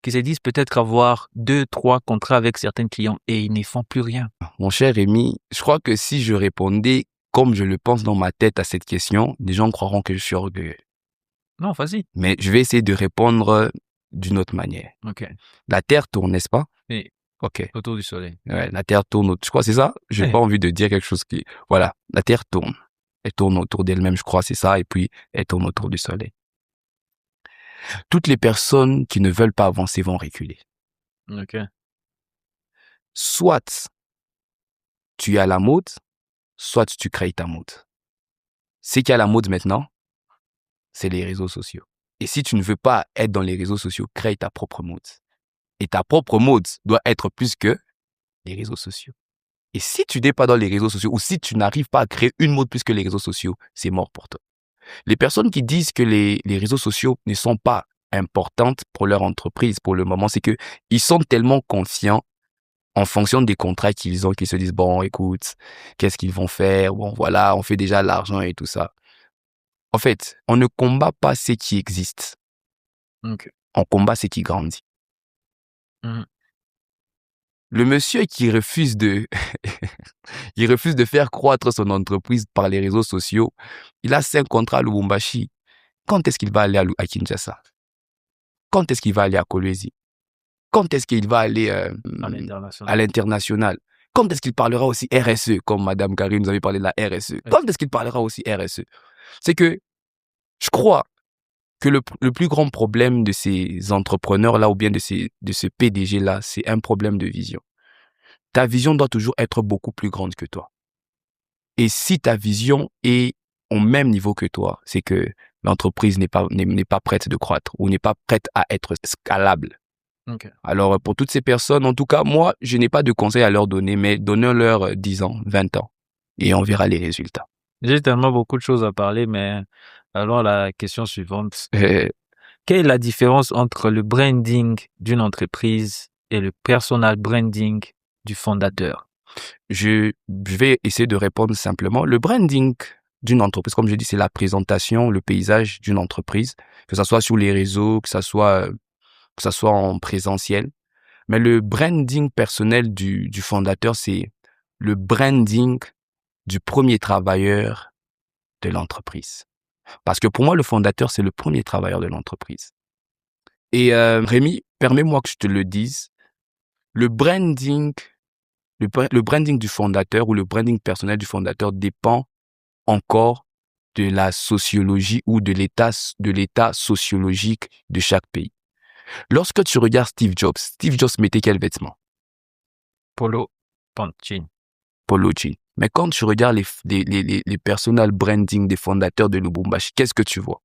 qui se disent peut-être avoir 2-3 contrats avec certains clients et ils ne font plus rien. Mon cher Rémi, je crois que si je répondais comme je le pense dans ma tête à cette question, les gens croiront que je suis orgueilleux. Non, vas-y. Mais je vais essayer de répondre d'une autre manière. Ok. La Terre tourne, n'est-ce pas? Oui. Ok. Autour du soleil. Ouais, la Terre tourne. Je crois que c'est ça. J'ai pas envie de dire quelque chose qui... Voilà, la Terre tourne. Elle tourne autour d'elle-même, je crois, c'est ça. Et puis, elle tourne autour du soleil. Toutes les personnes qui ne veulent pas avancer vont reculer. Ok. Soit tu es à la mode, soit tu crées ta mode. Ce qui est à la mode maintenant, c'est les réseaux sociaux. Et si tu ne veux pas être dans les réseaux sociaux, crée ta propre mode. Et ta propre mode doit être plus que les réseaux sociaux. Et si tu n'es pas dans les réseaux sociaux ou si tu n'arrives pas à créer une mode plus que les réseaux sociaux, c'est mort pour toi. Les personnes qui disent que les réseaux sociaux ne sont pas importantes pour leur entreprise pour le moment, c'est que ils sont tellement confiants en fonction des contrats qu'ils ont, qu'ils se disent, bon, écoute, qu'est-ce qu'ils vont faire? Bon, voilà, on fait déjà l'argent et tout ça. En fait, on ne combat pas ce qui existe. Okay. On combat ce qui grandit. Le monsieur qui refuse de faire croître son entreprise par les réseaux sociaux, il a 5 contrats à Lubumbashi. Quand est-ce qu'il va aller à Kinshasa? Quand est-ce qu'il va aller à Kolwezi? Quand est-ce qu'il va aller à l'international? Quand est-ce qu'il parlera aussi RSE, comme Madame Karim nous avait parlé de la RSE? Oui. Quand est-ce qu'il parlera aussi RSE? C'est que je crois que le plus grand problème de ces entrepreneurs-là ou bien de ce PDG-là, c'est un problème de vision. Ta vision doit toujours être beaucoup plus grande que toi. Et si ta vision est au même niveau que toi, c'est que l'entreprise n'est pas prête de croître ou n'est pas prête à être scalable. Ok. Alors, pour toutes ces personnes, en tout cas, moi, je n'ai pas de conseils à leur donner, mais donnez-leur 10 ans, 20 ans, et on verra les résultats. J'ai tellement beaucoup de choses à parler, mais alors la question suivante. Euh, Quelle est la différence entre le branding d'une entreprise et le personal branding du fondateur? je vais essayer de répondre simplement. Le branding d'une entreprise, comme je dis, c'est la présentation, le paysage d'une entreprise, que ça soit sur les réseaux, que ça soit en présentiel. Mais le branding personnel du fondateur, c'est le branding du premier travailleur de l'entreprise. Parce que pour moi, le fondateur, c'est le premier travailleur de l'entreprise. Et Rémi, permets-moi que je te le dise, le branding, le branding du fondateur ou le branding personnel du fondateur dépend encore de la sociologie ou de l'état sociologique de chaque pays. Lorsque tu regardes Steve Jobs mettait quel vêtement? Polo, Pantene. Polo jean. Mais quand tu regardes les personal branding des fondateurs de Lubumbashi, qu'est-ce que tu vois?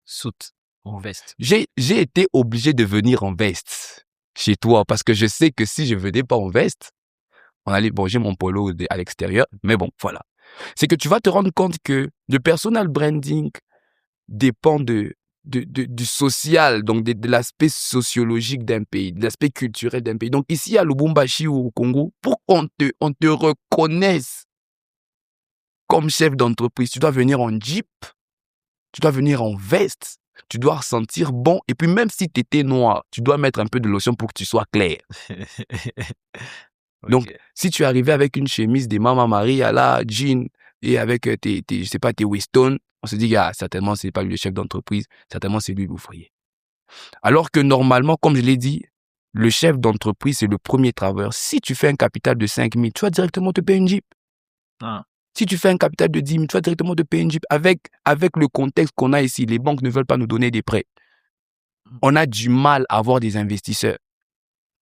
Soute en veste. J'ai été obligé de venir en veste chez toi parce que je sais que si je venais pas en veste, j'ai mon polo à l'extérieur, mais bon, voilà. C'est que tu vas te rendre compte que le personal branding dépend du social, donc de l'aspect sociologique d'un pays, de l'aspect culturel d'un pays. Donc ici à Lubumbashi ou au Congo, pour qu'on te reconnaisse comme chef d'entreprise, tu dois venir en Jeep, tu dois venir en veste, tu dois ressentir bon. Et puis même si tu étais noir, tu dois mettre un peu de lotion pour que tu sois clair. Donc, Ok. si tu arrivais avec une chemise des Mama Maria, là, jean, et avec tes Winston, on se dit, ah, certainement, c'est pas lui le chef d'entreprise, certainement, c'est lui l'ouvrier. Alors que normalement, comme je l'ai dit, le chef d'entreprise, c'est le premier travailleur. Si tu fais un capital de 5 000, tu vas directement te payer une Jeep. Ah. Si tu fais un capital de 10 000, tu vas directement te payer une Jeep. Avec le contexte qu'on a ici, les banques ne veulent pas nous donner des prêts. On a du mal à avoir des investisseurs.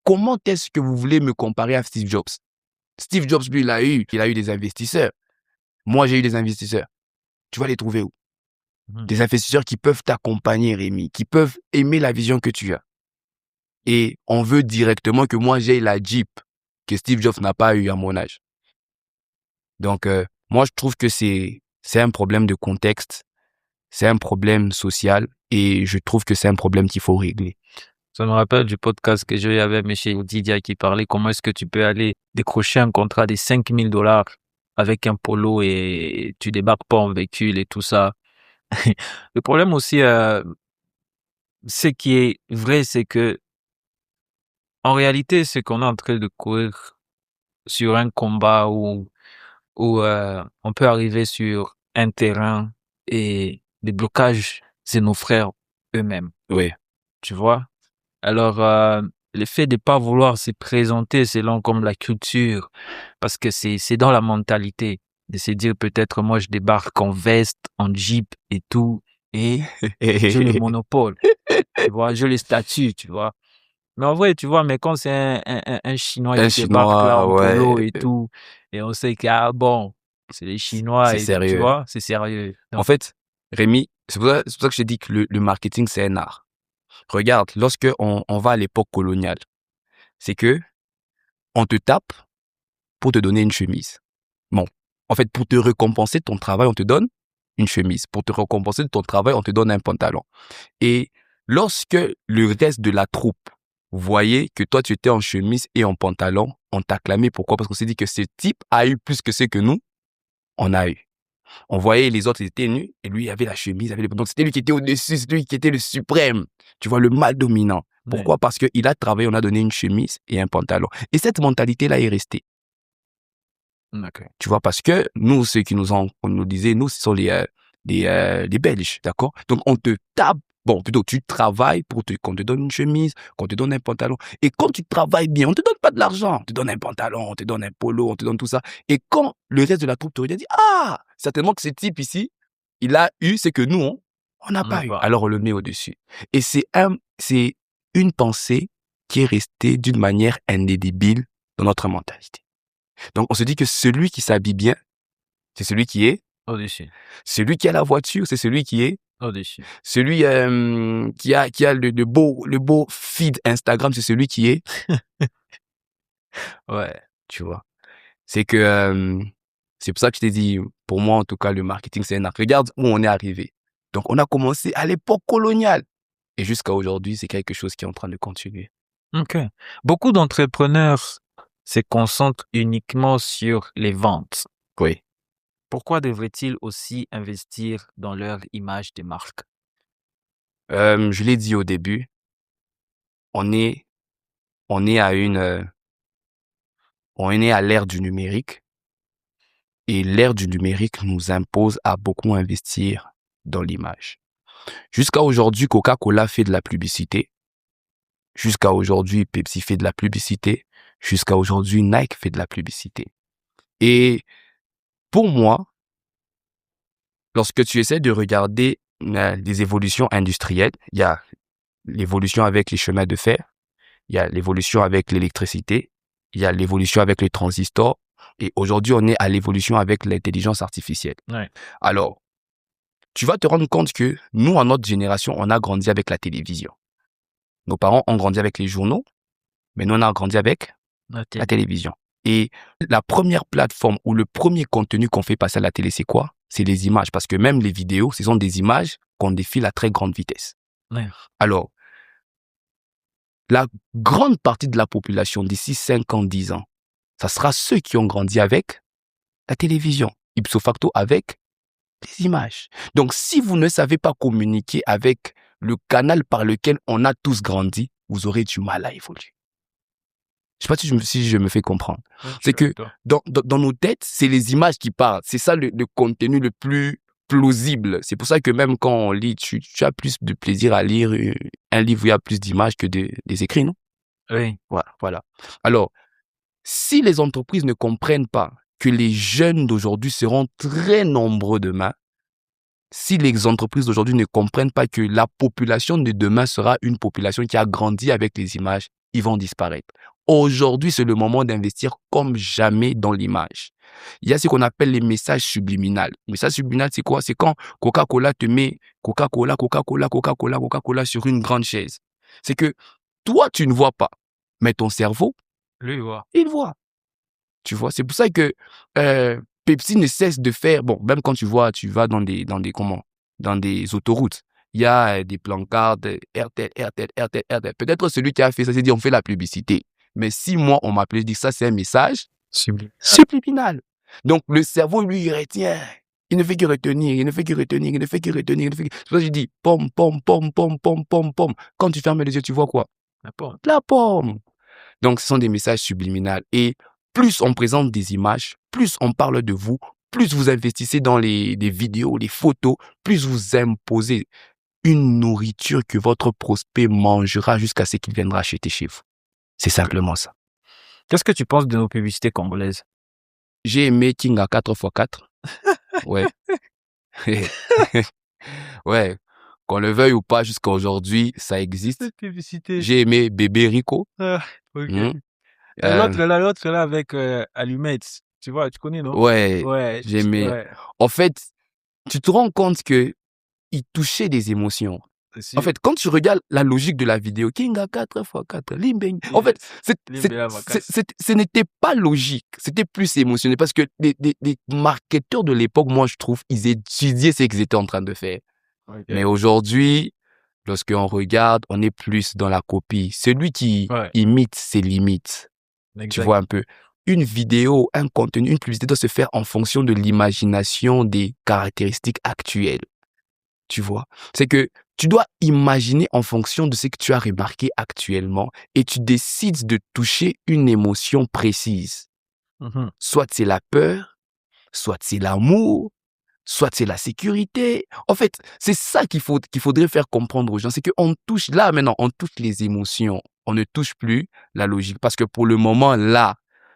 Comment est-ce que vous voulez me comparer à Steve Jobs? Steve Jobs, lui, il a eu des investisseurs. Moi, j'ai eu des investisseurs. Tu vas les trouver où? Des investisseurs qui peuvent t'accompagner, Rémi, qui peuvent aimer la vision que tu as. Et on veut directement que moi, j'ai la Jeep que Steve Jobs n'a pas eu à mon âge. Donc, moi, je trouve que c'est un problème de contexte, c'est un problème social et je trouve que c'est un problème qu'il faut régler. Ça me rappelle du podcast que j'ai eu avec M. Didia qui parlait comment est-ce que tu peux aller décrocher un contrat de $5 000 avec un polo et tu débarques pas en véhicule et tout ça. Le problème aussi, ce qui est vrai, c'est que en réalité, c'est qu'on est en train de courir sur un combat où on peut arriver sur un terrain et les blocages, c'est nos frères eux-mêmes. Oui. Tu vois? Alors, le fait de pas vouloir se présenter selon comme la culture, parce que c'est dans la mentalité de se dire peut-être moi je débarque en veste, en jeep et tout, et j'ai le monopole, tu vois, j'ai le statut, tu vois. Mais en vrai, tu vois, mais quand c'est un Chinois Un qui débarque là Chinois, en polo ouais, et tout, et on sait que, ah bon, c'est les Chinois c'est et tu sérieux. vois, c'est sérieux. En Donc, fait, Rémi, c'est pour ça que je t'ai dit que le marketing, c'est un art. Regarde, lorsque on va à l'époque coloniale, c'est que on te tape pour te donner une chemise. Bon, en fait, pour te récompenser de ton travail, on te donne une chemise. Pour te récompenser de ton travail, on te donne un pantalon. Et lorsque le reste de la troupe voyait que toi, tu étais en chemise et en pantalon, on t'acclamait. Pourquoi? Parce qu'on s'est dit que ce type a eu plus que ce que nous, on a eu. On voyait les autres, ils étaient nus, et lui, il avait la chemise, avait les... Donc, c'était lui qui était au-dessus, c'est lui qui était le suprême. Tu vois, le mal dominant. Pourquoi? Parce qu'il a travaillé, on a donné une chemise et un pantalon. Et cette mentalité-là est restée. okay. Tu vois, parce que nous, ceux qui on nous disait, nous, ce sont les Belges, d'accord? Donc, on te tape, bon, plutôt, tu travailles pour qu'on te donne une chemise, qu'on te donne un pantalon. Et quand tu travailles bien, on te donne pas de l'argent. On te donne un pantalon, on te donne un polo, on te donne tout ça. Et quand le reste de la troupe te regarde, dit, ah, certainement que ce type ici, il a eu ce que nous, on n'a pas eu. Alors, on le met au-dessus. Et c'est une pensée qui est restée d'une manière indélébile dans notre mentalité. Donc, on se dit que celui qui s'habille bien, c'est celui qui est Au-dessus. Celui qui a la voiture, c'est celui qui est. Au-dessus. Celui qui a le beau feed Instagram, c'est celui qui est. Ouais. Tu vois. C'est que c'est pour ça que je t'ai dit, pour moi en tout cas, le marketing c'est un art. Regarde où on est arrivé. Donc on a commencé à l'époque coloniale et jusqu'à aujourd'hui, c'est quelque chose qui est en train de continuer. OK. Beaucoup d'entrepreneurs se concentrent uniquement sur les ventes. Oui. Pourquoi devraient-ils aussi investir dans leur image de marque? Je l'ai dit au début, on est on est à on est à l'ère du numérique et l'ère du numérique nous impose à beaucoup investir dans l'image. Jusqu'à aujourd'hui, Coca-Cola fait de la publicité. Jusqu'à aujourd'hui, Pepsi fait de la publicité. Jusqu'à aujourd'hui, Nike fait de la publicité. Et pour moi, lorsque tu essaies de regarder les évolutions industrielles, il y a l'évolution avec les chemins de fer, il y a l'évolution avec l'électricité, il y a l'évolution avec les transistors, et aujourd'hui, on est à l'évolution avec l'intelligence artificielle. Ouais. Alors, tu vas te rendre compte que nous, à notre génération, on a grandi avec la télévision. Nos parents ont grandi avec les journaux, mais nous, on a grandi avec la télévision. Et la première plateforme ou le premier contenu qu'on fait passer à la télé, c'est quoi? C'est les images. Parce que même les vidéos, ce sont des images qu'on défile à très grande vitesse. Ouais. Alors, la grande partie de la population d'ici 5 ans, 10 ans, ça sera ceux qui ont grandi avec la télévision, ipso facto avec les images. Donc, si vous ne savez pas communiquer avec le canal par lequel on a tous grandi, vous aurez du mal à évoluer. Je sais pas si je me fais comprendre. Ouais, C'est que dans nos têtes, c'est les images qui parlent. C'est ça le contenu le plus plausible. C'est pour ça que même quand on lit, tu as plus de plaisir à lire un livre où il y a plus d'images que des écrits, non? Oui. Voilà. Alors, si les entreprises ne comprennent pas que les jeunes d'aujourd'hui seront très nombreux demain, si les entreprises d'aujourd'hui ne comprennent pas que la population de demain sera une population qui a grandi avec les images, ils vont disparaître. Aujourd'hui, c'est le moment d'investir comme jamais dans l'image. Il y a ce qu'on appelle les messages subliminales. Les messages subliminales, c'est quoi? C'est quand Coca-Cola te met Coca-Cola sur une grande chaise. C'est que toi, tu ne vois pas, mais ton cerveau, Lui, il voit. il voit. Tu vois, c'est pour ça que Pepsi ne cesse de faire, bon, même quand tu vas dans des autoroutes, il y a des plancards RTL. Peut-être celui qui a fait ça s'est dit, on fait la publicité. Mais si moi, on m'appelait, je dis ça, c'est un message subliminal. Donc, le cerveau, lui, il retient. Il ne fait que retenir. C'est pour ça que je dis, pom. Quand tu fermes les yeux, tu vois quoi? La pomme. Donc, ce sont des messages subliminaux. Et plus on présente des images, plus on parle de vous, plus vous investissez dans les vidéos, les photos, plus vous imposez une nourriture que votre prospect mangera jusqu'à ce qu'il viendra acheter chez vous. C'est simplement ça. Qu'est-ce que tu penses de nos publicités congolaises? J'ai aimé King à 4x4. Ouais. Ouais. Qu'on le veuille ou pas, jusqu'à aujourd'hui, ça existe. Cette publicité. J'ai aimé Bébé Rico. Ah, ok. Mmh. L'autre là avec Allumettes. Tu vois, tu connais, non? Ouais. Ouais. J'ai aimé. Ouais. En fait, tu te rends compte que il touchait des émotions. En fait, quand tu regardes la logique de la vidéo, King à 4x4, Limbeng. En fait, ce n'était pas logique. C'était plus émotionnel parce que les marketeurs de l'époque, moi, je trouve, ils étudiaient ce qu'ils étaient en train de faire. Okay. Mais aujourd'hui, lorsqu'on regarde, on est plus dans la copie. Celui qui imite ses limites. Exact. Tu vois un peu. Une vidéo, un contenu, une publicité doit se faire en fonction de l'imagination des caractéristiques actuelles. Tu vois, c'est que tu dois imaginer en fonction de ce que tu as remarqué actuellement et tu décides de toucher une émotion précise. Mm-hmm. Soit c'est la peur, soit c'est l'amour, soit c'est la sécurité. En fait, c'est ça qu'il faudrait faire comprendre aux gens. C'est qu'on touche, là maintenant, on touche les émotions. On ne touche plus la logique. Parce que pour le moment, là,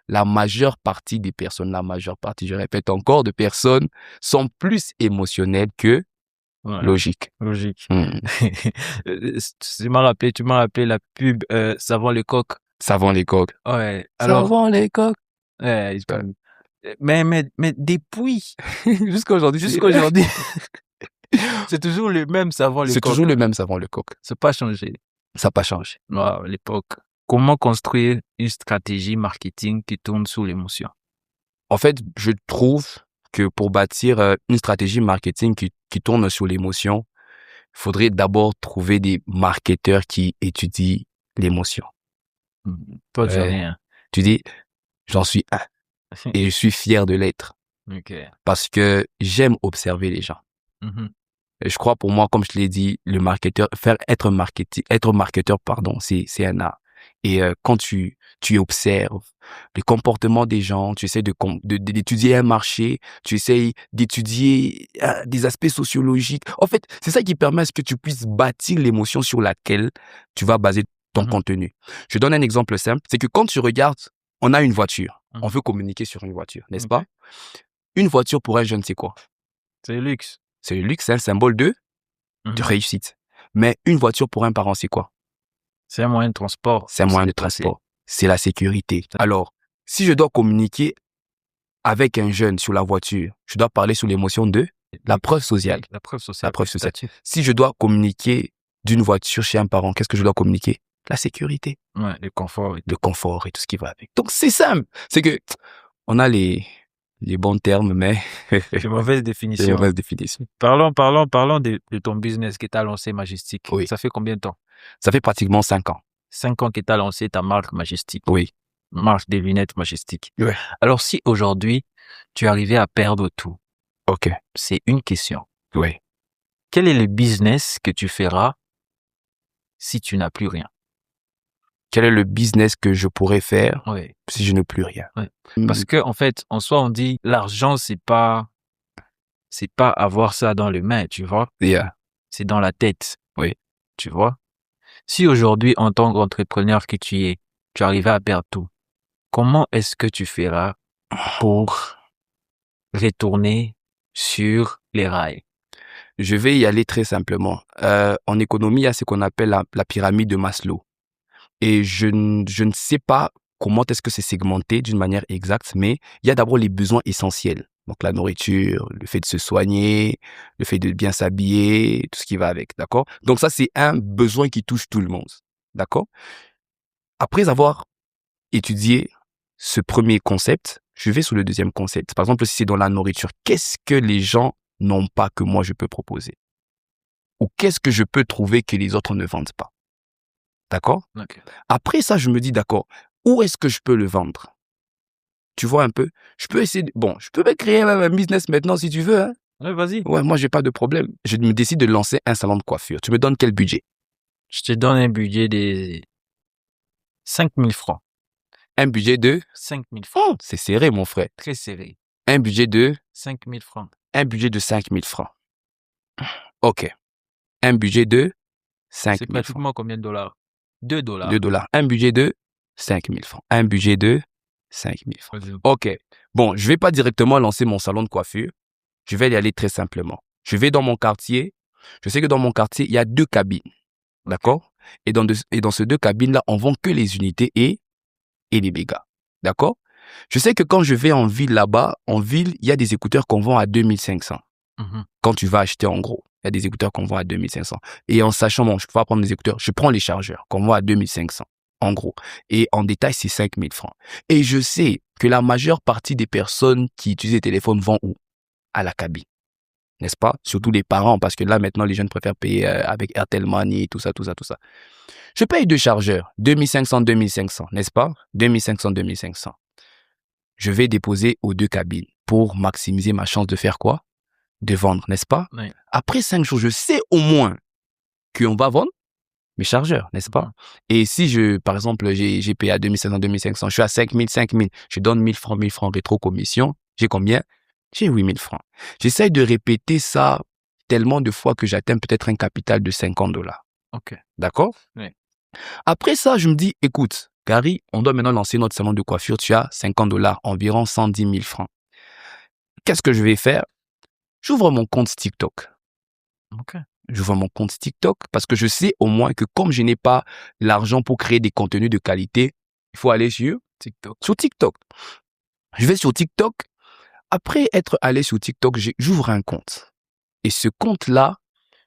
la majeure partie des personnes, je répète encore, de personnes sont plus émotionnelles que logique. Tu m'as rappelé la pub Savon les coques. Savon les coques. Ouais. Alors, Savon les coques. Ouais, Mais depuis, Jusqu'à aujourd'hui, c'est toujours le même savon, le c'est coq. toujours le même savon, le coq. C'est pas changé. Ça n'a pas changé. À l'époque. Comment construire une stratégie marketing qui tourne sous l'émotion? En fait, je trouve que pour bâtir une stratégie marketing qui tourne sur l'émotion, il faudrait d'abord trouver des marketeurs qui étudient l'émotion. Toi, tu as Ouais. rien. Tu dis, j'en suis un et je suis fier de l'être Ok. parce que j'aime observer les gens. Mhm. Et je crois pour moi, comme je l'ai dit, le marketeur, être marketeur, pardon, c'est un art. Et quand tu observes les comportements des gens, tu essaies d'étudier un marché, tu essaies d'étudier des aspects sociologiques. En fait, c'est ça qui permet à ce que tu puisses bâtir l'émotion sur laquelle tu vas baser ton Mhm. contenu. Je donne un exemple simple, c'est que quand tu regardes, on a une voiture, Mhm. on veut communiquer sur une voiture, n'est-ce Ok. pas? Une voiture pour un jeune, c'est quoi? C'est le luxe. C'est le luxe, c'est un symbole de Mhm. réussite. Mais une voiture pour un parent, c'est quoi? C'est un moyen de transport. C'est un pour se moyen de déplacer. transport. C'est la sécurité. Alors, si je dois communiquer avec un jeune sur la voiture, je dois parler sur l'émotion de la preuve sociale. La preuve sociale. La preuve sociale. statut. Si je dois communiquer d'une voiture chez un parent, qu'est-ce que je dois communiquer? La sécurité, Ouais, le confort. le confort et tout ce qui va avec. Donc, c'est simple. C'est que on a les bons termes, mais C'est mauvaise c'est définition. une mauvaise définition. Parlons de ton business que tu as lancé Majestic. Oui. Ça fait combien de temps? Ça fait pratiquement 5 ans. 5 ans que tu as lancé ta marque Majestic. Oui. Marque des lunettes Majestic. Ouais. Alors, si aujourd'hui, tu arrivais à perdre tout, OK. c'est une question. Oui. Quel est le business que tu feras si tu n'as plus rien? Quel est le business que je pourrais faire Oui. si je n'ai plus rien? Ouais. Parce que, en fait, en soi, on dit, l'argent, c'est pas avoir ça dans les mains, tu vois. Yeah. C'est dans la tête. Oui. Tu vois. Si aujourd'hui, en tant qu'entrepreneur que tu es, tu arrives à perdre tout, comment est-ce que tu feras pour retourner sur les rails? Je vais y aller très simplement. En économie, il y a ce qu'on appelle la pyramide de Maslow. Et je ne sais pas comment est-ce que c'est segmenté d'une manière exacte, mais il y a d'abord les besoins essentiels. Donc la nourriture, le fait de se soigner, le fait de bien s'habiller, tout ce qui va avec, d'accord? Donc ça, c'est un besoin qui touche tout le monde, d'accord? Après avoir étudié ce premier concept, je vais sur le deuxième concept. Par exemple, si c'est dans la nourriture, qu'est-ce que les gens n'ont pas que moi je peux proposer? Ou qu'est-ce que je peux trouver que les autres ne vendent pas? D'accord? Okay. Après ça, je me dis, d'accord, où est-ce que je peux le vendre? Tu vois un peu? Je peux essayer je peux créer un business maintenant si tu veux, hein? Ouais, vas-y. Ouais, moi, j'ai pas de problème. Je me décide de lancer un salon de coiffure. Tu me donnes quel budget? Je te donne un budget de 5 000 francs. Un budget de 5 000 francs. C'est serré, mon frère. Très serré. Un budget de 5 000 francs. Un budget de 5 000 francs. OK. Un budget de 5 C'est 000 francs. pratiquement combien de dollars? 2 dollars. 2 dollars. Un budget de 5 000 francs. Un budget de 5 000 francs. Vas-y. OK. Bon, je vais pas directement lancer mon salon de coiffure. Je vais y aller très simplement. Je vais dans mon quartier. Je sais que dans mon quartier, il y a 2 cabines. D'accord? Et dans ces 2 cabines-là, on vend que les unités et les mégas. D'accord? Je sais que quand je vais en ville là-bas, en ville, il y a des écouteurs qu'on vend à 2500. Quand tu vas acheter en gros, il y a des écouteurs qu'on vend à 2500. Et en sachant, bon, je peux pas prendre des écouteurs, je prends les chargeurs qu'on vend à 2500. En gros. Et en détail, c'est 5000 francs. Et je sais que la majeure partie des personnes qui utilisent les téléphones vont où? À la cabine. N'est-ce pas? Surtout les parents, parce que là, maintenant, les jeunes préfèrent payer avec Airtel Money, tout ça. Je paye 2 chargeurs, 2500, n'est-ce pas? 2500. Je vais déposer aux 2 cabines pour maximiser ma chance de faire quoi? De vendre, n'est-ce pas? Oui. Après 5 jours, je sais au moins qu'on va vendre mes chargeurs, n'est-ce pas? Et si par exemple, j'ai payé à 2500, je suis à 5000, je donne 1000 francs rétro commission, j'ai combien? J'ai 8000 francs. J'essaye de répéter ça tellement de fois que j'atteins peut-être un capital de 50 dollars. OK. D'accord? Oui. Après ça, je me dis, écoute, Gary, on doit maintenant lancer notre salon de coiffure, tu as 50 dollars, environ 110 000 francs. Qu'est-ce que je vais faire? J'ouvre mon compte TikTok. OK. J'ouvre mon compte TikTok parce que je sais au moins que comme je n'ai pas l'argent pour créer des contenus de qualité, il faut aller sur TikTok. TikTok. Je vais sur TikTok Après être allé sur TikTok, j'ouvre un compte. Et ce compte-là,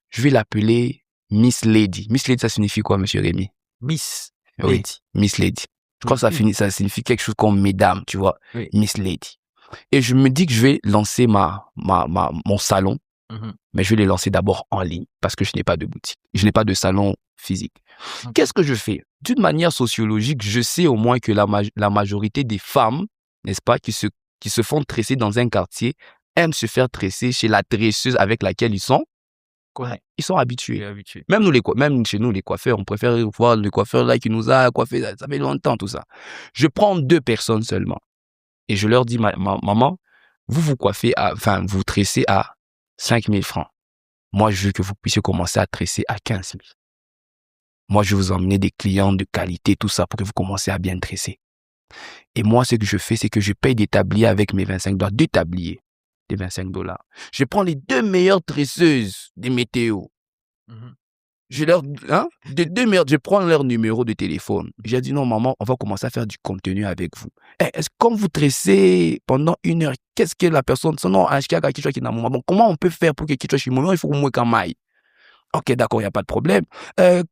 je vais l'appeler Miss Lady. Miss Lady, ça signifie quoi, monsieur Rémi? Miss Oui, Lady. Miss Lady. Je crois que ça signifie quelque chose comme mesdames, tu vois. Oui. Miss Lady. Et je me dis que je vais lancer mon salon, mais je vais le lancer d'abord en ligne parce que je n'ai pas de boutique. Je n'ai pas de salon physique. Ok. Qu'est-ce que je fais? D'une manière sociologique, je sais au moins que la majorité des femmes, n'est-ce pas, qui se font tresser dans un quartier, aiment se faire tresser chez la tresseuse avec laquelle ils sont habitués. Même chez nous, les coiffeurs, on préfère voir le coiffeur là qui nous a coiffé, ça fait longtemps tout ça. Je prends 2 personnes seulement et je leur dis, maman, vous coiffez vous tressez à 5 000 francs. Moi, je veux que vous puissiez commencer à tresser à 15 000. Moi, je vais vous emmener des clients de qualité, tout ça, pour que vous commenciez à bien tresser. Et moi, ce que je fais, c'est que je paye des tabliers avec mes 25 $, 2 tabliers, des 25 $. Je prends les 2 meilleures tresseuses des météos. Je prends leur numéro de téléphone. J'ai dit, non, maman, on va commencer à faire du contenu avec vous. Est-ce que quand vous tressez pendant 1 heure, qu'est-ce que la personne, bon, comment on peut faire pour que quelque chose il faut moins qu'on aille? Ok, d'accord, il n'y a pas de problème.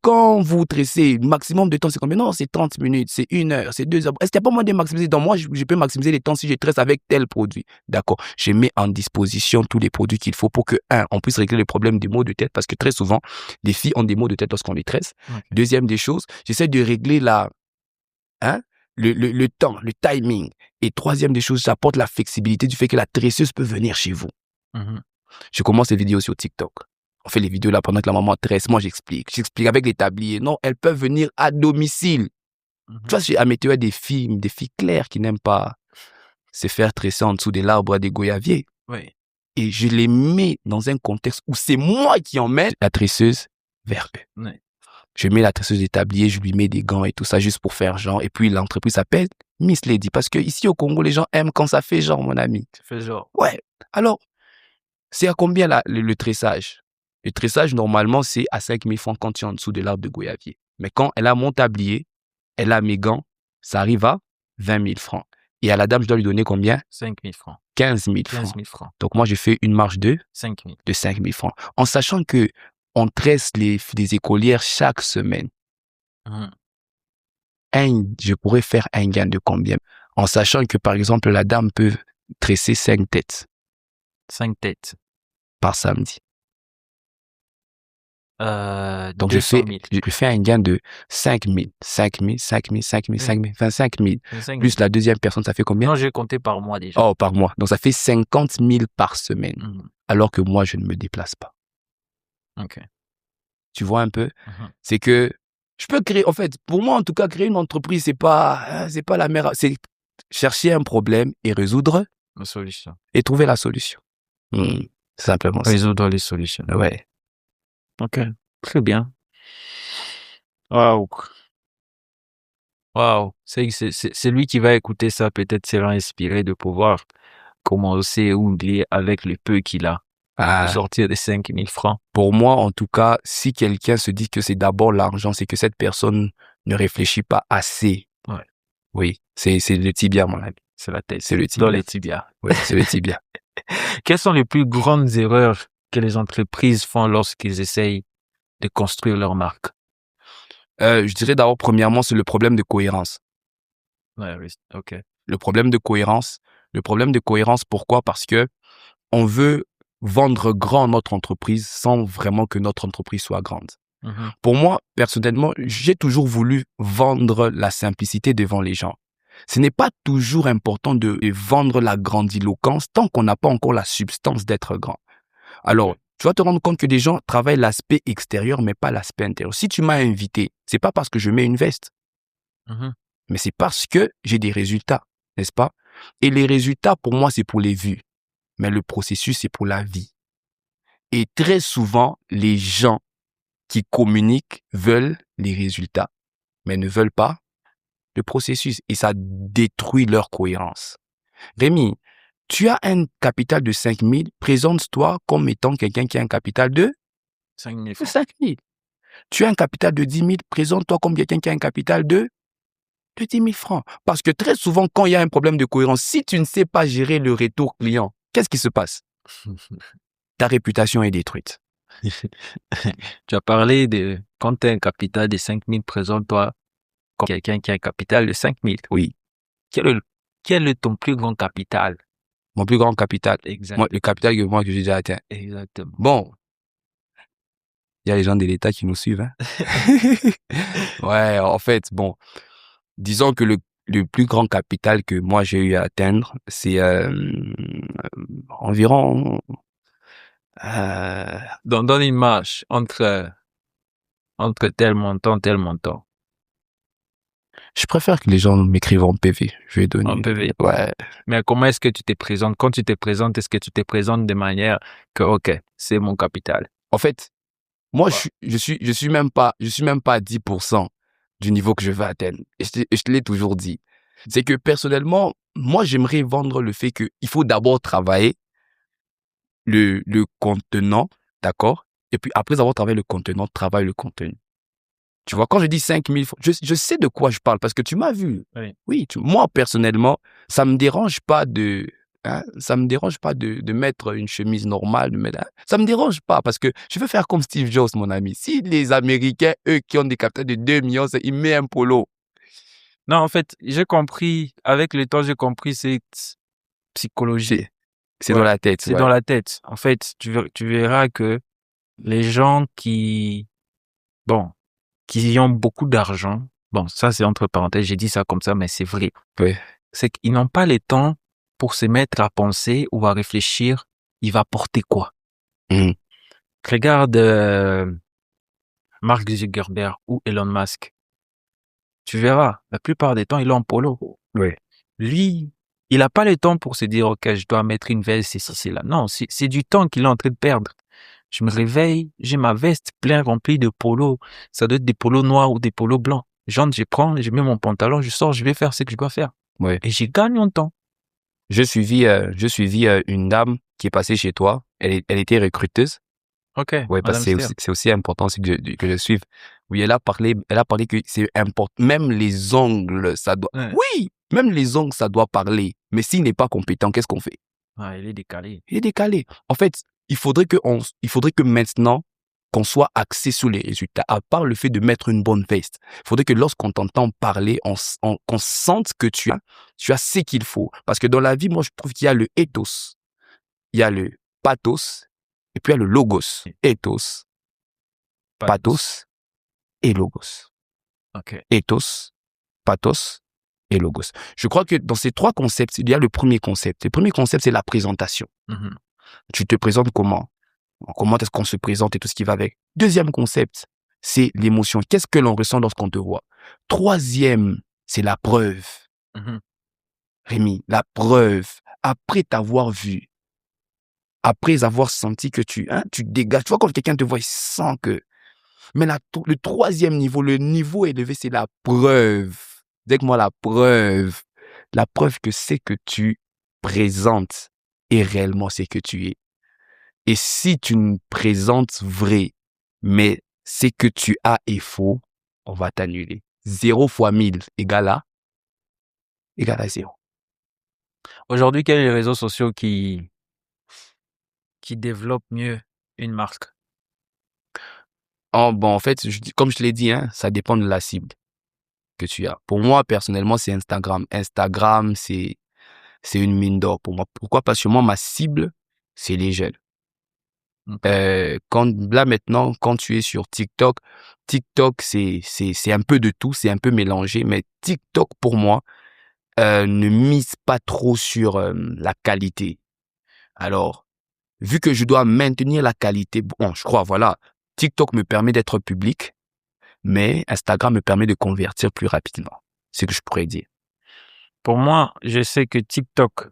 Quand vous tressez, maximum de temps, c'est combien? Non, c'est 30 minutes, c'est 1 heure, c'est 2 heures. Est-ce qu'il n'y a pas moyen de maximiser? Donc, moi, je peux maximiser les temps si je tresse avec tel produit. D'accord. Je mets en disposition tous les produits qu'il faut pour que, on puisse régler le problème des maux de tête parce que très souvent, les filles ont des maux de tête lorsqu'on les tresse. Okay. Deuxième des choses, j'essaie de régler le temps, le timing. Et troisième des choses, j'apporte la flexibilité du fait que la tresseuse peut venir chez vous. Je commence les vidéos sur TikTok. On fait les vidéos là pendant que la maman tresse. Moi, j'explique. J'explique avec les tabliers. Non, elles peuvent venir à domicile. Tu vois, à mes théories, des filles claires qui n'aiment pas se faire tresser en dessous de l'arbre à des goyaviers. Oui. Et je les mets dans un contexte où c'est moi qui emmène la tresseuse vers eux. Oui. Je mets la tresseuse des tabliers, je lui mets des gants et tout ça juste pour faire genre. Et puis l'entreprise s'appelle Miss Lady. Parce que ici au Congo, les gens aiment quand ça fait genre, mon ami. Ça fait genre. Ouais. Alors, c'est à combien le tressage? Le tressage, normalement, c'est à 5 000 francs quand tu es en dessous de l'arbre de goyavier. Mais quand elle a mon tablier, elle a mes gants, ça arrive à 20 000 francs. Et à la dame, je dois lui donner combien? 5 000 francs. 15 000 francs. 15 000 francs. Donc, moi, je fais une marge de 5 000. De 5 000 francs. En sachant que on tresse des écolières chaque semaine. Je pourrais faire un gain de combien? En sachant que, par exemple, la dame peut tresser 5 têtes. 5 têtes. Par samedi. Donc, je fais un gain de 5 000, 5 000, 5 000, 5 000, 5 000, 25 000. Plus la deuxième personne, ça fait combien? Non, j'ai compté par mois déjà. Oh, par mois. Donc, ça fait 50 000 par semaine. Alors que moi, je ne me déplace pas. Ok. Tu vois un peu? C'est que je peux créer, en fait, pour moi, en tout cas, créer une entreprise, c'est pas la meilleure. C'est chercher un problème et résoudre la solution. Et trouver la solution. Simplement ça. Résoudre les solutions. Ouais. Ok, très bien. Waouh. C'est lui qui va écouter ça, peut-être sera inspiré de pouvoir commencer ou oublier avec le peu qu'il a. Sortir des 5 000 francs. Pour moi, en tout cas, si quelqu'un se dit que c'est d'abord l'argent, c'est que cette personne ne réfléchit pas assez. Ouais. Oui, c'est le tibia, mon ami. C'est la tête. C'est le tibia. Dans les tibias. Oui, c'est le tibia. Quelles sont les plus grandes erreurs que les entreprises font lorsqu'ils essayent de construire leur marque? Je dirais d'abord, premièrement, c'est le problème de cohérence. Ouais, ok. Le problème de cohérence. Pourquoi? Parce que on veut vendre grand notre entreprise sans vraiment que notre entreprise soit grande. Pour moi, personnellement, j'ai toujours voulu vendre la simplicité devant les gens. Ce n'est pas toujours important de vendre la grandiloquence tant qu'on n'a pas encore la substance d'être grand. Alors, tu vas te rendre compte que des gens travaillent l'aspect extérieur, mais pas l'aspect intérieur. Si tu m'as invité, c'est pas parce que je mets une veste, mais c'est parce que j'ai des résultats, n'est-ce pas? Et les résultats, pour moi, c'est pour les vues. Mais le processus, c'est pour la vie. Et très souvent, les gens qui communiquent veulent les résultats, mais ne veulent pas le processus. Et ça détruit leur cohérence. Rémi, tu as un capital de 5 000, présente-toi comme étant quelqu'un qui a un capital de 5 000. 5 000. Tu as un capital de 10 000, présente-toi comme quelqu'un qui a un capital de de 10 000 francs. Parce que très souvent, quand il y a un problème de cohérence, si tu ne sais pas gérer le retour client, qu'est-ce qui se passe? Ta réputation est détruite. Tu as parlé de quand tu as un capital de 5 000, présente-toi comme quelqu'un qui a un capital de 5 000. Oui. Quel est ton plus grand capital? Mon plus grand capital. Exact. Moi, le capital que j'ai déjà atteint. Exactement. Bon. Il y a les gens de l'État qui nous suivent, hein. Ouais, en fait, bon. Disons que le plus grand capital que moi j'ai eu à atteindre, c'est environ Donne une marche entre tel montant. je préfère que les gens m'écrivent en PV. Je vais donner. En PV. Ouais. Mais comment est-ce que tu te présentes? Quand tu te présentes, est-ce que tu te présentes de manière que, OK, c'est mon capital? En fait, moi, Ouais. je suis même pas à 10% du niveau que je veux atteindre. Et je te l'ai toujours dit. C'est que personnellement, moi, j'aimerais vendre le fait que il faut d'abord travailler le contenant, d'accord? Et puis, après avoir travaillé le contenant, travaille le contenu. Tu vois, quand je dis 5 000 francs, je sais de quoi je parle parce que tu m'as vu. Oui. Oui, moi, personnellement, ça me dérange pas ça me dérange pas de mettre une chemise normale, ça me dérange pas parce que je veux faire comme Steve Jobs, mon ami. Si les Américains, eux, qui ont des capitales de 2 millions, ils mettent un polo. Non, en fait, j'ai compris, avec le temps, j'ai compris cette psychologie. C'est dans la tête. C'est Ouais. dans la tête. En fait, tu verras que les gens qui ont beaucoup d'argent, bon, ça c'est entre parenthèses, j'ai dit ça comme ça, mais c'est vrai. Ouais. C'est qu'ils n'ont pas le temps pour se mettre à penser ou à réfléchir, il va porter quoi. Mhm. Regarde Mark Zuckerberg ou Elon Musk. Tu verras, la plupart des temps, il est en polo. Ouais. Lui, il n'a pas le temps pour se dire, OK, je dois mettre une veste, c'est ça, c'est là. Non, c'est du temps qu'il est en train de perdre. Je me réveille, j'ai ma veste plein remplie de polos. Ça doit être des polos noirs ou des polos blancs. Je prends, je mets mon pantalon, je sors, je vais faire ce que je dois faire. Ouais. Et j'y gagne en temps. Je suivis une dame qui est passée chez toi. Elle était recruteuse. OK. Ouais, parce que Madame c'est aussi important aussi que je suive. Oui, elle a parlé que c'est important. Même les ongles, ça doit. Ouais. Oui, même les ongles, ça doit parler. Mais s'il n'est pas compétent, qu'est-ce qu'on fait? Ah, il est décalé. Il est décalé. En fait, il faudrait que maintenant, qu'on soit axé sur les résultats. À part le fait de mettre une bonne veste, il faudrait que lorsqu'on t'entend parler, qu'on sente que tu as ce qu'il faut. Parce que dans la vie, moi, je trouve qu'il y a le ethos, il y a le pathos, et puis il y a le logos. Ethos, pathos et logos. OK. Ethos, pathos et logos. Je crois que dans ces trois concepts, il y a le premier concept. Le premier concept, c'est la présentation. Mhm. Tu te présentes comment? Comment est-ce qu'on se présente et tout ce qui va avec. Deuxième concept, c'est l'émotion. Qu'est-ce que l'on ressent lorsqu'on te voit? Troisième, c'est la preuve. Mhm. Rémi, la preuve. Après t'avoir vu, après avoir senti que tu dégages. Tu vois, quand quelqu'un te voit, il sent que... Mais le troisième niveau, le niveau élevé, c'est la preuve. Dis-moi la preuve. La preuve que c'est que tu présentes est réellement ce que tu es. Et si tu ne présentes vrai, mais c'est que tu as est faux, on va t'annuler. 0 fois 1000 égale à 0. Aujourd'hui, quels sont les réseaux sociaux qui développent mieux une marque? En fait, comme je te l'ai dit, ça dépend de la cible que tu as. Pour moi, personnellement, c'est Instagram. Instagram, c'est une mine d'or pour moi. Pourquoi? Parce que moi, ma cible, c'est les jeunes. Okay. Là maintenant, quand tu es sur TikTok, c'est un peu de tout, c'est un peu mélangé, mais TikTok pour moi ne mise pas trop sur la qualité. Alors, vu que je dois maintenir la qualité, bon, je crois, voilà, TikTok me permet d'être public, mais Instagram me permet de convertir plus rapidement. C'est ce que je pourrais dire. Pour moi, je sais que TikTok,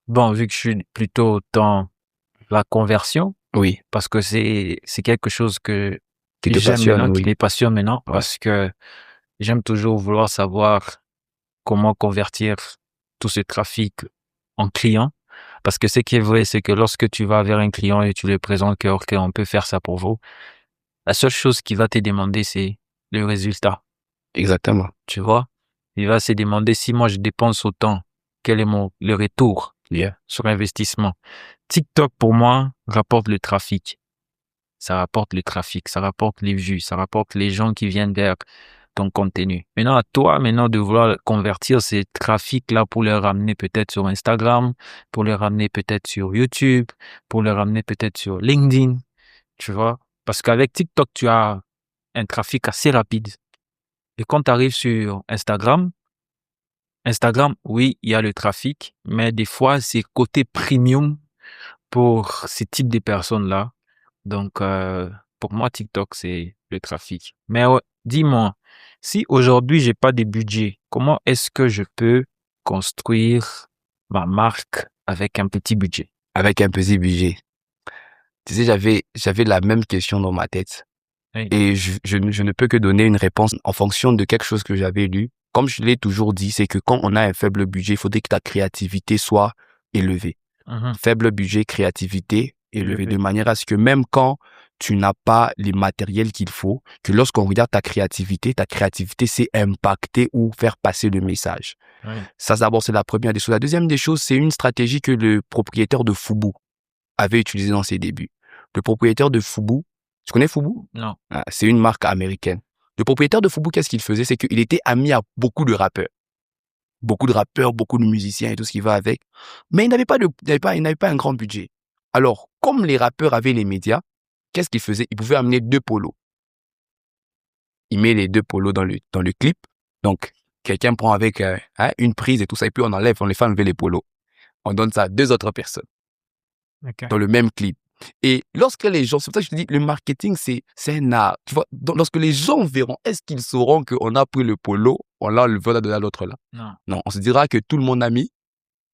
bon, vu que je suis plutôt dans la conversion, Oui, parce que c'est quelque chose que qui te j'aime passionne, maintenant, qui oui. me passionne maintenant, Ouais. parce que j'aime toujours vouloir savoir comment convertir tout ce trafic en client. Parce que ce qui est vrai, c'est que lorsque tu vas vers un client et tu lui présentes que, OK, on peut faire ça pour vous, la seule chose qu'il va te demander, c'est le résultat. Exactement. Tu vois? Il va se demander si moi je dépense autant, quel est le retour Yeah. sur investissement. TikTok, pour moi, rapporte le trafic. Ça rapporte le trafic, ça rapporte les vues, ça rapporte les gens qui viennent vers ton contenu. Maintenant, à toi, maintenant, de vouloir convertir ces trafics-là pour les ramener peut-être sur Instagram, pour les ramener peut-être sur YouTube, pour les ramener peut-être sur LinkedIn, tu vois? Parce qu'avec TikTok, tu as un trafic assez rapide. Et quand tu arrives sur Instagram, oui, il y a le trafic, mais des fois, c'est côté premium pour ce type de personnes-là. Donc, pour moi, TikTok, c'est le trafic. Mais ouais, dis-moi, si aujourd'hui, j'ai pas de budget, comment est-ce que je peux construire ma marque avec un petit budget? Avec un petit budget. Tu sais, j'avais la même question dans ma tête. Oui. Et je ne peux que donner une réponse en fonction de quelque chose que j'avais lu. Comme je l'ai toujours dit, c'est que quand on a un faible budget, il faudrait que ta créativité soit élevée. Mhm. Faible budget, créativité élevée. Élevé. De manière à ce que même quand tu n'as pas les matériels qu'il faut, que lorsqu'on regarde ta créativité sait impacter ou faire passer le message. Oui. Ça, d'abord, c'est la première des choses. La deuxième des choses, c'est une stratégie que le propriétaire de Fubu avait utilisée dans ses débuts. Le propriétaire de Fubu, tu connais Fubu? Non. Ah, c'est une marque américaine. Le propriétaire de Fubu, qu'est-ce qu'il faisait? C'est qu'il était ami à beaucoup de rappeurs. Beaucoup de rappeurs, beaucoup de musiciens et tout ce qui va avec. Mais il n'avait pas un grand budget. Alors, comme les rappeurs avaient les médias, qu'est-ce qu'il faisait? Il pouvait amener 2 polos. Il met les 2 polos dans le clip. Donc, quelqu'un prend avec une prise et tout ça, et puis on les fait enlever les polos. On donne ça à 2 autres personnes OK. dans le même clip. Et lorsque les gens, c'est pour ça que je te dis, le marketing, c'est un art. Tu vois, lorsque les gens verront, est-ce qu'ils sauront qu'on a pris le polo, on l'a enlevé, on l'a donné à l'autre là? Non. Non, on se dira que tout le monde a mis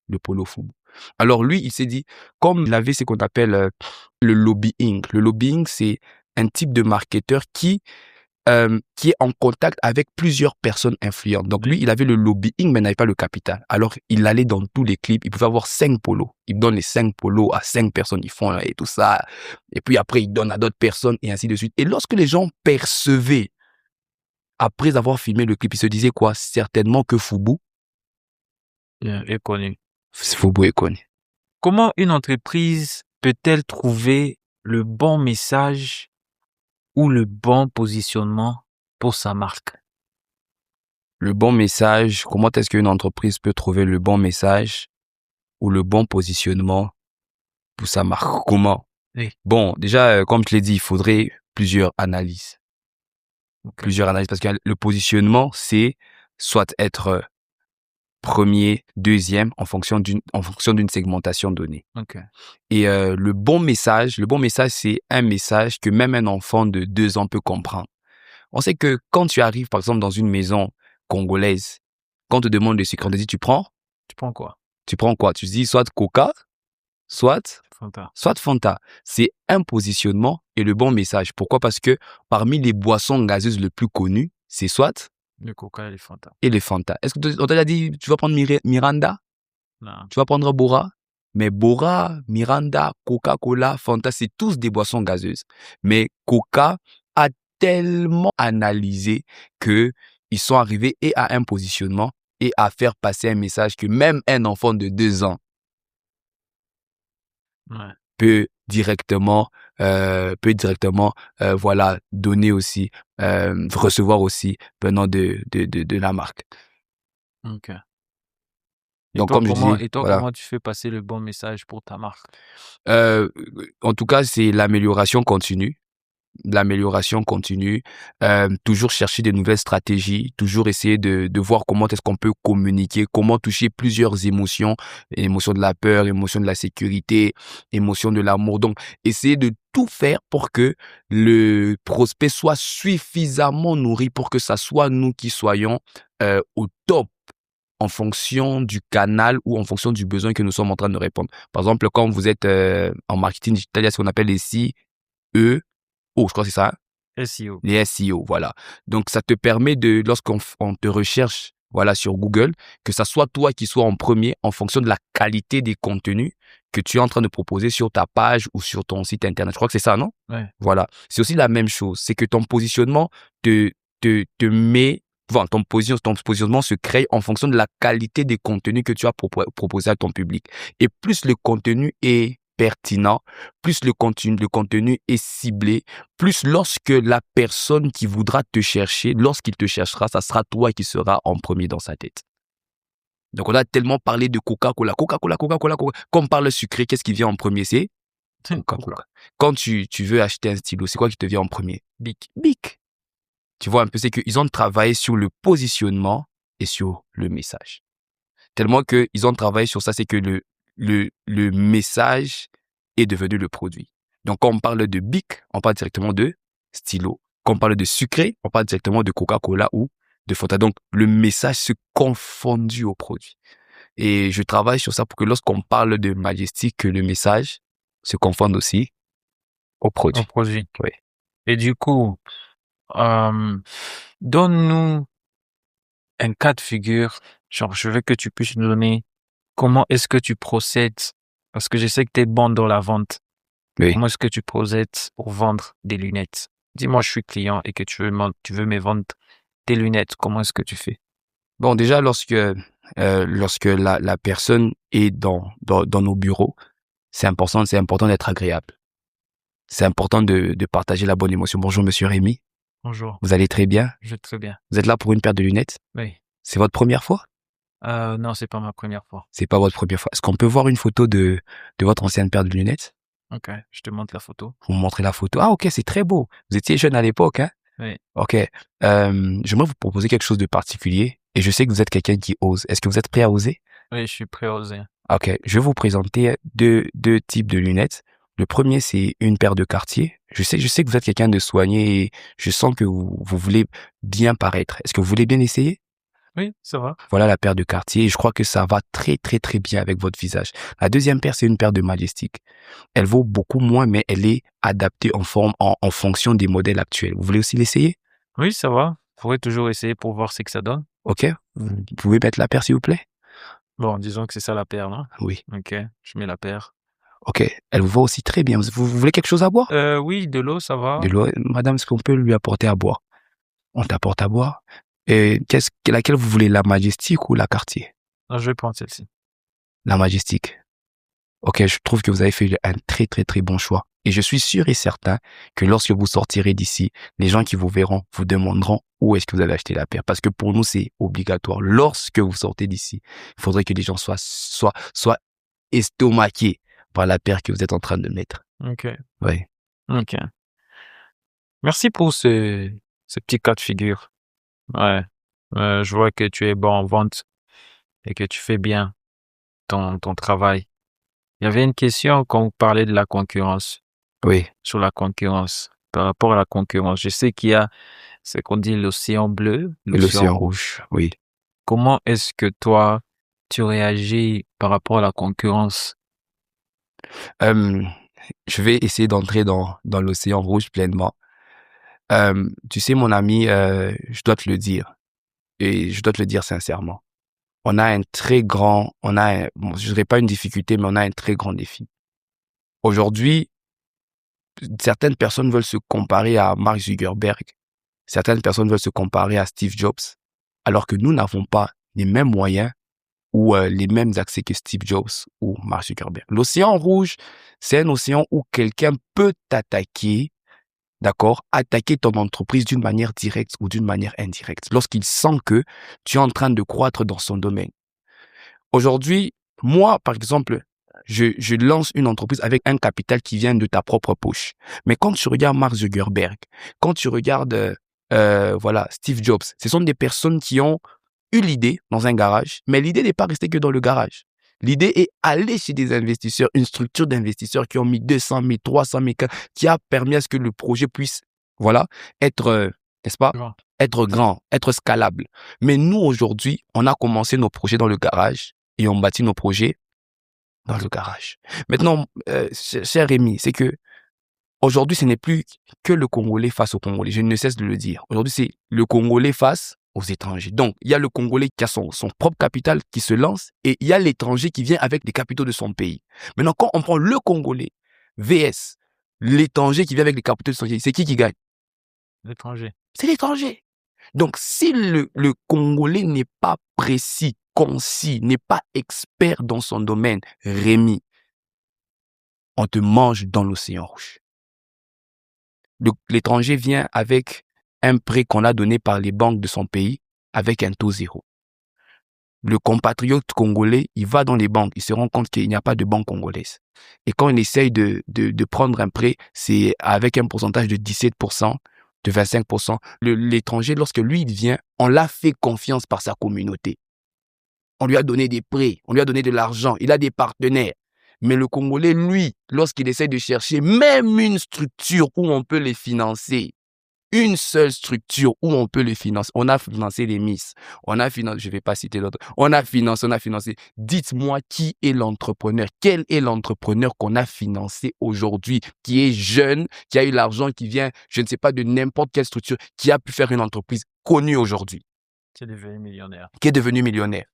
le polo Fubu. Alors lui, il s'est dit, comme il avait ce qu'on appelle le lobbying. Le lobbying, c'est un type de marketeur qui est en contact avec plusieurs personnes influentes. Donc lui, il avait le lobbying, mais n'avait pas le capital. Alors, il allait dans tous les clips, il pouvait avoir 5 polos. Il donne les 5 polos à 5 personnes, ils font et tout ça. Et puis après, il donne à d'autres personnes et ainsi de suite. Et lorsque les gens percevaient, après avoir filmé le clip, ils se disaient quoi? Certainement que Fubu Est connu. est connu. Comment une entreprise peut-elle trouver le bon message ou le bon positionnement pour sa marque? Le bon message, comment est-ce qu'une entreprise peut trouver le bon message ou le bon positionnement pour sa marque? Comment? Oui. Bon, déjà, comme je l'ai dit, il faudrait plusieurs analyses. OK. Plusieurs analyses, parce que le positionnement, c'est soit être premier, deuxième, en fonction d'une segmentation donnée. OK. Et le bon message, c'est un message que même un enfant de 2 ans peut comprendre. On sait que quand tu arrives, par exemple, dans une maison congolaise, quand on te demande de sucre, on te dit, tu prends quoi? Tu dis soit Coca, soit Fanta. C'est un positionnement et le bon message. Pourquoi? Parce que parmi les boissons gazeuses les plus connues, c'est soit Le Coca et les Fanta. et les Fanta. Est-ce que on t'a déjà dit, tu vas prendre Miranda? Non. Tu vas prendre Bora? Mais Bora, Miranda, Coca-Cola, Fanta, c'est tous des boissons gazeuses. Mais Coca a tellement analysé que ils sont arrivés et à un positionnement et à faire passer un message que même un enfant de 2 ans Ouais. peut directement voilà, donner aussi, recevoir aussi venant de la marque. OK. Et Donc toi, comme je disais, voilà. comment tu fais passer le bon message pour ta marque? En tout cas, c'est l'amélioration continue. Toujours chercher des nouvelles stratégies, toujours essayer de voir comment est-ce qu'on peut communiquer, comment toucher plusieurs émotions, émotion de la peur, émotion de la sécurité, émotion de l'amour. Donc, essayer de tout faire pour que le prospect soit suffisamment nourri pour que ça soit nous qui soyons au top en fonction du canal ou en fonction du besoin que nous sommes en train de répondre. Par exemple, quand vous êtes en marketing digital, il y a ce qu'on appelle les CEO, je crois que c'est ça, SEO. les SEO, voilà. Donc, ça te permet lorsqu'on te recherche, voilà, sur Google, que ça soit toi qui sois en premier en fonction de la qualité des contenus que tu es en train de proposer sur ta page ou sur ton site internet. Je crois que c'est ça, non? Ouais. Voilà. C'est aussi la même chose. C'est que ton positionnement te met ton positionnement se crée en fonction de la qualité des contenus que tu as proposé à ton public. Et plus le contenu est pertinent, plus le contenu est ciblé, plus lorsque la personne qui voudra te chercher, lorsqu'il te cherchera, ça sera toi qui seras en premier dans sa tête. Donc, on a tellement parlé de Coca-Cola. Quand on parle sucré, qu'est-ce qui vient en premier? C'est Coca-Cola. Quand tu veux acheter un stylo, c'est quoi qui te vient en premier? Bic. Tu vois un peu, c'est qu'ils ont travaillé sur le positionnement et sur le message. Tellement qu'ils ont travaillé sur ça, c'est que le message est devenu le produit. Donc, quand on parle de Bic, on parle directement de stylo. Quand on parle de sucré, on parle directement de Coca-Cola ou de Fanta. Donc, le message se confondit au produit. Et je travaille sur ça pour que lorsqu'on parle de Majestic, que le message se confonde aussi au produit. Oui. Et du coup, donne-nous un cas de figure. Genre, je veux que tu puisses nous donner comment est-ce que tu procèdes. Parce que je sais que tu es bon dans la vente. Oui. Comment est-ce que tu procèdes pour vendre des lunettes? Dis-moi, je suis client et que tu veux me vendre tes lunettes. Comment est-ce que tu fais? Bon, déjà, lorsque la personne est dans nos bureaux, c'est important d'être agréable. C'est important de partager la bonne émotion. Bonjour, monsieur Rémi. Bonjour. Vous allez très bien? Je vais très bien. Vous êtes là pour une paire de lunettes? Oui. C'est votre première fois? Non, c'est pas ma première fois. C'est pas votre première fois. Est-ce qu'on peut voir une photo de votre ancienne paire de lunettes? Ok, je te montre la photo. Vous me montrez la photo. Ah, ok, c'est très beau. Vous étiez jeune à l'époque, hein? Oui. Ok. J'aimerais vous proposer quelque chose de particulier. Et je sais que vous êtes quelqu'un qui ose. Est-ce que vous êtes prêt à oser? Oui, je suis prêt à oser. Ok. Je vais vous présenter deux types de lunettes. Le premier, c'est une paire de Cartier. Je sais que vous êtes quelqu'un de soigné et je sens que vous voulez bien paraître. Est-ce que vous voulez bien essayer? Oui, ça va. Voilà la paire de Cartier et je crois que ça va très, très, très bien avec votre visage. La deuxième paire, c'est une paire de Majestic. Elle vaut beaucoup moins, mais elle est adaptée en fonction des modèles actuels. Vous voulez aussi l'essayer? Oui, ça va. Vous pourrez toujours essayer pour voir ce que ça donne. Ok. Vous pouvez mettre la paire, s'il vous plaît? Bon, disons que c'est ça la paire, non? Oui. Ok, je mets la paire. Ok. Elle vous va aussi très bien. Vous voulez quelque chose à boire? Oui, de l'eau, ça va. De l'eau. Madame, est-ce qu'on peut lui apporter à boire? On t'apporte à boire. Et laquelle vous voulez, la Majestic ou la Cartier? Non, je vais prendre celle-ci. La Majestic. Ok, je trouve que vous avez fait un très, très, très bon choix. Et je suis sûr et certain que lorsque vous sortirez d'ici, les gens qui vous verront vous demanderont où est-ce que vous avez acheté la paire. Parce que pour nous, c'est obligatoire. Lorsque vous sortez d'ici, il faudrait que les gens soient estomaqués par la paire que vous êtes en train de mettre. Ok. Oui. Ok. Merci pour ce petit cas de figure. Ouais. Je vois que tu es bon en vente et que tu fais bien ton travail. Il y avait une question quand vous parlez de la concurrence. Oui. Sur la concurrence. Par rapport à la concurrence, je sais qu'il y a ce qu'on dit l'océan bleu, L'océan rouge. Oui. Comment est-ce que toi, tu réagis par rapport à la concurrence? Je vais essayer d'entrer dans l'océan rouge pleinement. Tu sais, mon ami, je dois te le dire. Et je dois te le dire sincèrement. On a bon, je dirais pas une difficulté, mais on a un très grand défi. Aujourd'hui, certaines personnes veulent se comparer à Mark Zuckerberg. Certaines personnes veulent se comparer à Steve Jobs, alors que nous n'avons pas les mêmes moyens ou les mêmes accès que Steve Jobs ou Mark Zuckerberg. L'océan rouge, c'est un océan où quelqu'un peut t'attaquer, d'accord, attaquer ton entreprise d'une manière directe ou d'une manière indirecte, lorsqu'il sent que tu es en train de croître dans son domaine. Aujourd'hui, moi, par exemple, je lance une entreprise avec un capital qui vient de ta propre poche. Mais quand tu regardes Mark Zuckerberg, quand tu regardes voilà, Steve Jobs, ce sont des personnes qui ont eu l'idée dans un garage, mais l'idée n'est pas restée que dans le garage. L'idée est aller chez des investisseurs, une structure d'investisseurs qui ont mis 200 000, 300 000, qui a permis à ce que le projet puisse, voilà, être, n'est-ce pas, être grand, être scalable. Mais nous, aujourd'hui, on a commencé nos projets dans le garage et on bâtit nos projets dans le garage. Maintenant, cher Rémi, c'est que aujourd'hui, ce n'est plus que le Congolais face au Congolais. Je ne cesse de le dire. Aujourd'hui, c'est le Congolais face aux étrangers. Donc, il y a le Congolais qui a son propre capital qui se lance et il y a l'étranger qui vient avec les capitaux de son pays. Maintenant, quand on prend le Congolais vs l'étranger qui vient avec les capitaux de son pays, c'est qui gagne? L'étranger. C'est l'étranger. Donc, si le Congolais n'est pas précis, concis, n'est pas expert dans son domaine, Rémi, on te mange dans l'océan rouge. L'étranger vient avec un prêt qu'on a donné par les banques de son pays avec un taux zéro. Le compatriote congolais, il va dans les banques, il se rend compte qu'il n'y a pas de banque congolaise. Et quand il essaye de prendre un prêt, c'est avec un pourcentage de 17%, de 25%. L'étranger, lorsque lui, il vient, on l'a fait confiance par sa communauté. On lui a donné des prêts, on lui a donné de l'argent, il a des partenaires. Mais le Congolais, lui, lorsqu'il essaie de chercher même une structure où on peut les financer, une seule structure où on peut les financer. On a financé les Miss. On a financé, je ne vais pas citer l'autre. On a financé. Dites-moi qui est l'entrepreneur. Quel est l'entrepreneur qu'on a financé aujourd'hui, qui est jeune, qui a eu l'argent, qui vient, je ne sais pas, de n'importe quelle structure, qui a pu faire une entreprise connue aujourd'hui. Qui est devenu millionnaire. Qui est devenu millionnaire.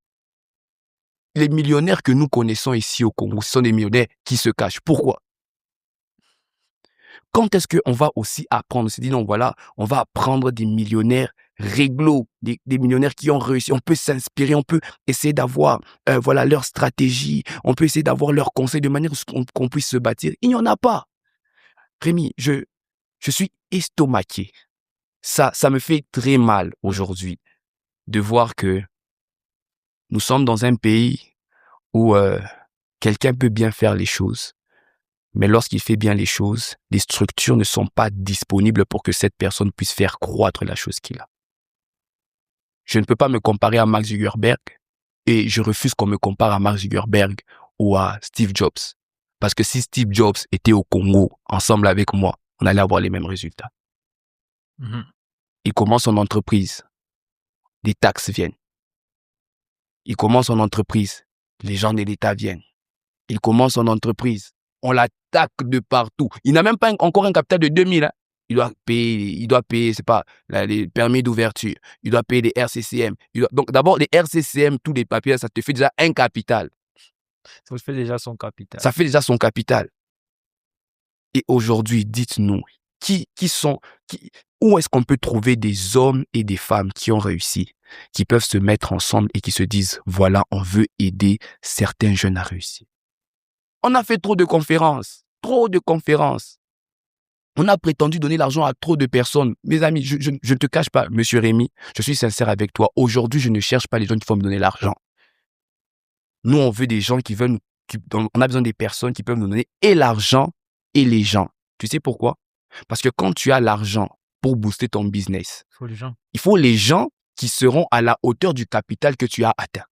Les millionnaires que nous connaissons ici au Congo sont des millionnaires qui se cachent. Pourquoi? Quand est-ce qu'on va aussi apprendre? On s'est dit, non, voilà, on va apprendre des millionnaires réglo, des millionnaires qui ont réussi. On peut s'inspirer, on peut essayer d'avoir voilà, leur stratégie, on peut essayer d'avoir leurs conseils de manière qu'on puisse se bâtir. Il n'y en a pas. Rémi, je suis estomaqué. Ça me fait très mal aujourd'hui de voir que nous sommes dans un pays où quelqu'un peut bien faire les choses. Mais lorsqu'il fait bien les choses, les structures ne sont pas disponibles pour que cette personne puisse faire croître la chose qu'il a. Je ne peux pas me comparer à Mark Zuckerberg et je refuse qu'on me compare à Mark Zuckerberg ou à Steve Jobs. Parce que si Steve Jobs était au Congo ensemble avec moi, on allait avoir les mêmes résultats. Il commence son entreprise, les taxes viennent. Il commence son entreprise, les gens de l'État viennent. Il commence son entreprise, on l'attaque de partout. Il n'a même pas encore un capital de 2000. Hein. Il doit payer, c'est pas, les permis d'ouverture. Il doit payer les RCCM. Donc, d'abord, les RCCM, tous les papiers, ça te fait déjà un capital. Ça fait déjà son capital. Ça fait déjà son capital. Et aujourd'hui, dites-nous, où est-ce qu'on peut trouver des hommes et des femmes qui ont réussi, qui peuvent se mettre ensemble et qui se disent, voilà, on veut aider certains jeunes à réussir. On a fait trop de conférences. On a prétendu donner l'argent à trop de personnes. Mes amis, je ne te cache pas, monsieur Rémi, je suis sincère avec toi. Aujourd'hui, je ne cherche pas les gens qui vont me donner l'argent. Nous, on veut des gens on a besoin des personnes qui peuvent nous donner et l'argent et les gens. Tu sais pourquoi? Parce que quand tu as l'argent pour booster ton business, il faut les gens qui seront à la hauteur du capital que tu as atteint.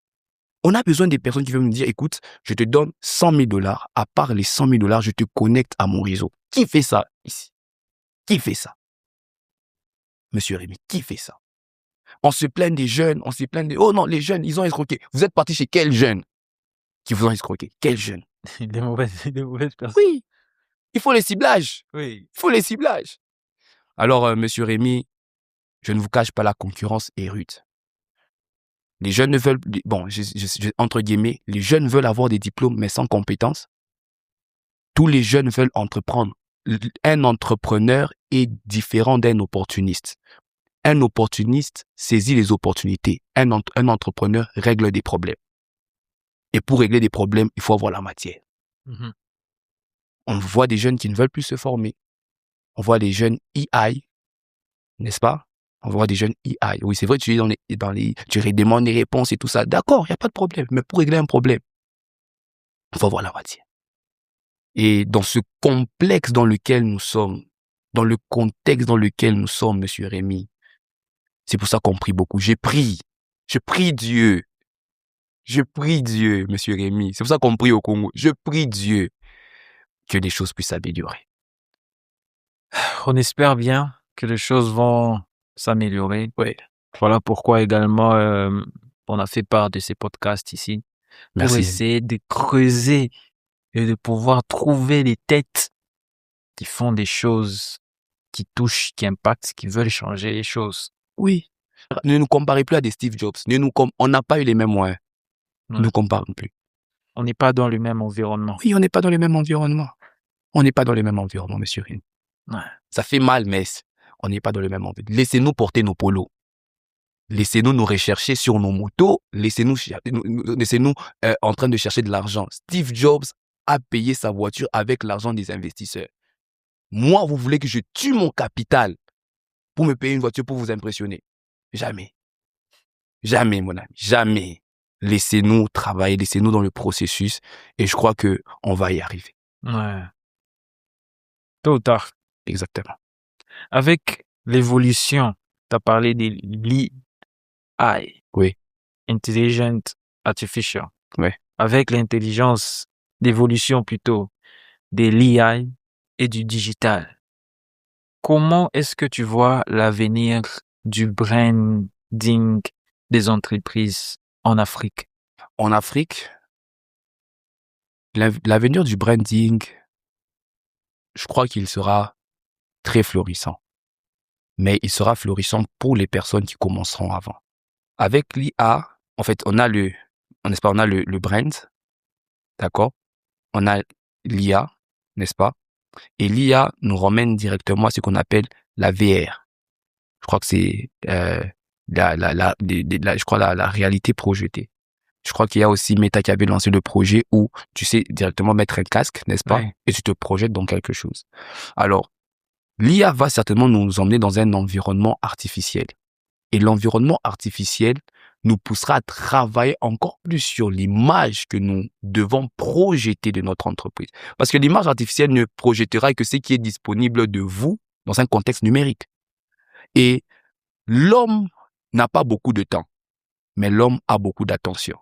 On a besoin des personnes qui veulent me dire, écoute, je te donne 100 000 $. À part les 100 000 $, je te connecte à mon réseau. Qui fait ça ici? Qui fait ça? Monsieur Rémi, qui fait ça? On se plaint des jeunes, oh non, les jeunes, ils ont escroqué. Vous êtes parti chez quels jeunes qui vous ont escroqué? Quels jeunes? Des mauvaises personnes. Oui, il faut les ciblages. Oui. Il faut les ciblages. Alors, monsieur Rémi, je ne vous cache pas, la concurrence est rude. Les jeunes ne veulent, entre guillemets, les jeunes veulent avoir des diplômes mais sans compétences. Tous les jeunes veulent entreprendre. Un entrepreneur est différent d'un opportuniste. Un opportuniste saisit les opportunités. Un entrepreneur règle des problèmes. Et pour régler des problèmes, il faut avoir la matière. On voit des jeunes qui ne veulent plus se former. On voit des jeunes EI, n'est-ce pas? On voit des jeunes EI. Oui, c'est vrai, tu es tu demandes des réponses et tout ça. D'accord, il n'y a pas de problème. Mais pour régler un problème, il faut avoir la matière. Et dans ce complexe dans lequel nous sommes, dans le contexte dans lequel nous sommes, monsieur Rémi, c'est pour ça qu'on prie beaucoup. Je prie Dieu, monsieur Rémi. C'est pour ça qu'on prie au Congo. Je prie Dieu que les choses puissent s'améliorer. On espère bien que les choses vont s'améliorer. Oui. Voilà pourquoi également on a fait part de ces podcasts ici. Merci. Pour essayer de creuser et de pouvoir trouver des têtes qui font des choses, qui touchent, qui impactent, qui veulent changer les choses. Oui. Ne nous comparez plus à des Steve Jobs. On n'a pas eu les mêmes moyens. Ne nous comparons plus. On n'est pas dans le même environnement. Oui, on n'est pas dans le même environnement. On n'est pas dans le même environnement, monsieur Rémi. Ouais. Ça fait mal, mais on n'est pas dans le même environnement. Laissez-nous porter nos polos. Laissez-nous nous rechercher sur nos motos. Laissez-nous en train de chercher de l'argent. Steve Jobs a payé sa voiture avec l'argent des investisseurs. Moi, vous voulez que je tue mon capital pour me payer une voiture pour vous impressionner? Jamais. Jamais, mon ami. Jamais. Laissez-nous travailler, laissez-nous dans le processus et je crois que on va y arriver. Ouais. Tôt ou tard. Exactement. Avec l'évolution, tu as parlé de l'AI. Oui. Intelligent Artificial. Oui. Avec l'intelligence d'évolution plutôt de l'AI et du digital. Comment est-ce que tu vois l'avenir du branding des entreprises en Afrique? En Afrique, l'avenir du branding, je crois qu'il sera très florissant. Mais il sera florissant pour les personnes qui commenceront avant. Avec l'IA, en fait, on a le brand, d'accord? On a l'IA, n'est-ce pas? Et l'IA nous ramène directement à ce qu'on appelle la VR. Je crois que c'est je crois la réalité projetée. Je crois qu'il y a aussi Meta qui avait lancé le projet où tu sais directement mettre un casque, n'est-ce pas? Ouais. Et tu te projettes dans quelque chose. Alors, l'IA va certainement nous emmener dans un environnement artificiel. Et l'environnement artificiel nous poussera à travailler encore plus sur l'image que nous devons projeter de notre entreprise. Parce que l'image artificielle ne projettera que ce qui est disponible de vous dans un contexte numérique. Et l'homme n'a pas beaucoup de temps, mais l'homme a beaucoup d'attention.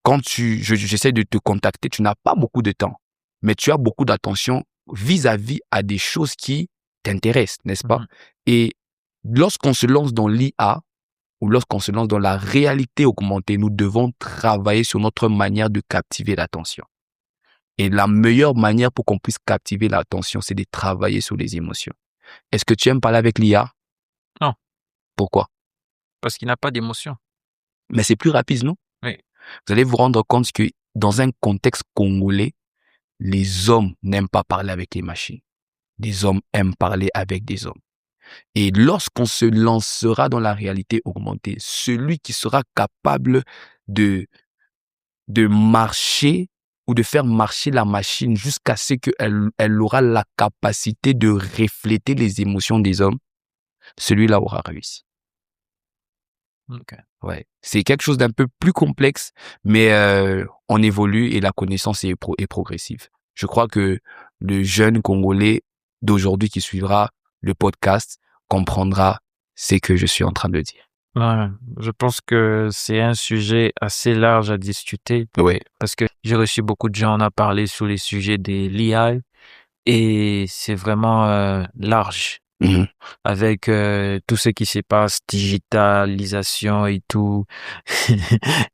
Quand j'essaie de te contacter, tu n'as pas beaucoup de temps, mais tu as beaucoup d'attention vis-à-vis à des choses qui t'intéressent, n'est-ce pas? Et lorsqu'on se lance dans l'IA ou lorsqu'on se lance dans la réalité augmentée, nous devons travailler sur notre manière de captiver l'attention. Et la meilleure manière pour qu'on puisse captiver l'attention, c'est de travailler sur les émotions. Est-ce que tu aimes parler avec l'IA? Non. Pourquoi? Parce qu'il n'a pas d'émotion. Mais c'est plus rapide, non? Oui. Vous allez vous rendre compte que dans un contexte congolais, les hommes n'aiment pas parler avec les machines. Les hommes aiment parler avec des hommes. Et lorsqu'on se lancera dans la réalité augmentée, celui qui sera capable de marcher ou de faire marcher la machine jusqu'à ce qu'elle aura la capacité de refléter les émotions des hommes, celui-là aura réussi. Okay. Ouais. C'est quelque chose d'un peu plus complexe, mais on évolue et la connaissance est progressive. Je crois que le jeune Congolais d'aujourd'hui qui suivra le podcast comprendra ce que je suis en train de dire. Ouais, je pense que c'est un sujet assez large à discuter. Oui. Parce que j'ai reçu beaucoup de gens à parler sur les sujets de l'IA et c'est vraiment large. Mm-hmm. Avec tout ce qui se passe, digitalisation et tout.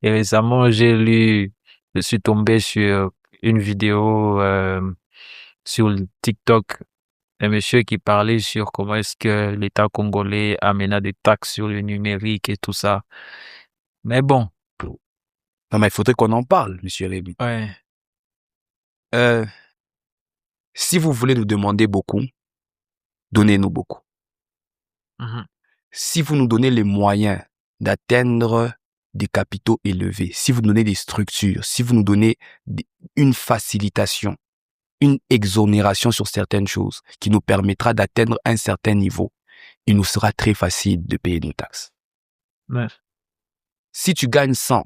Et récemment, je suis tombé sur une vidéo sur le TikTok, un monsieur qui parlait sur comment est-ce que l'État congolais amena des taxes sur le numérique et tout ça. Mais bon. Non, mais il faudrait qu'on en parle, monsieur Rémi. Ouais. Si vous voulez nous demander beaucoup, donnez-nous beaucoup. Mm-hmm. Si vous nous donnez les moyens d'atteindre des capitaux élevés, si vous nous donnez des structures, si vous nous donnez une facilitation, une exonération sur certaines choses qui nous permettra d'atteindre un certain niveau, il nous sera très facile de payer nos taxes. Ouais. Si tu gagnes 100,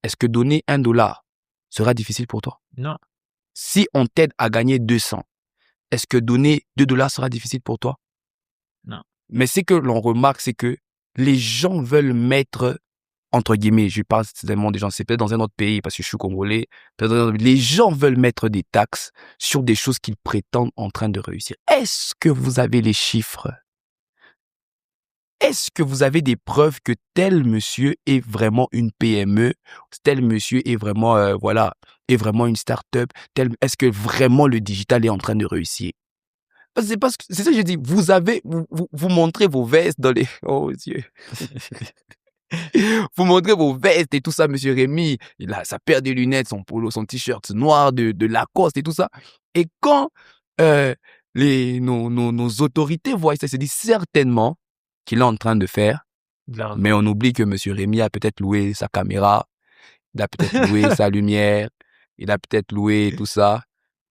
est-ce que donner $1 sera difficile pour toi? Non. Si on t'aide à gagner 200, est-ce que donner $2 sera difficile pour toi? Non. Mais ce que l'on remarque, c'est que les gens veulent mettre, entre guillemets, je parle certainement des gens, c'est peut-être dans un autre pays parce que je suis congolais, les gens veulent mettre des taxes sur des choses qu'ils prétendent en train de réussir. Est-ce que vous avez les chiffres? Est-ce que vous avez des preuves que tel monsieur est vraiment une PME, tel monsieur est vraiment, est vraiment une start-up, est-ce que vraiment le digital est en train de réussir? C'est ça que je dis, vous montrez vos vestes dans les, oh Dieu. Vous montrez vos vestes et tout ça, monsieur Rémi. Il a sa paire de lunettes, son polo, son t-shirt noir de Lacoste et tout ça. Et quand nos autorités voient ça, ils se disent certainement qu'il est en train de faire De l'argent. Mais on oublie que Monsieur Rémi a peut-être loué sa caméra, il a peut-être loué sa lumière, il a peut-être loué tout ça.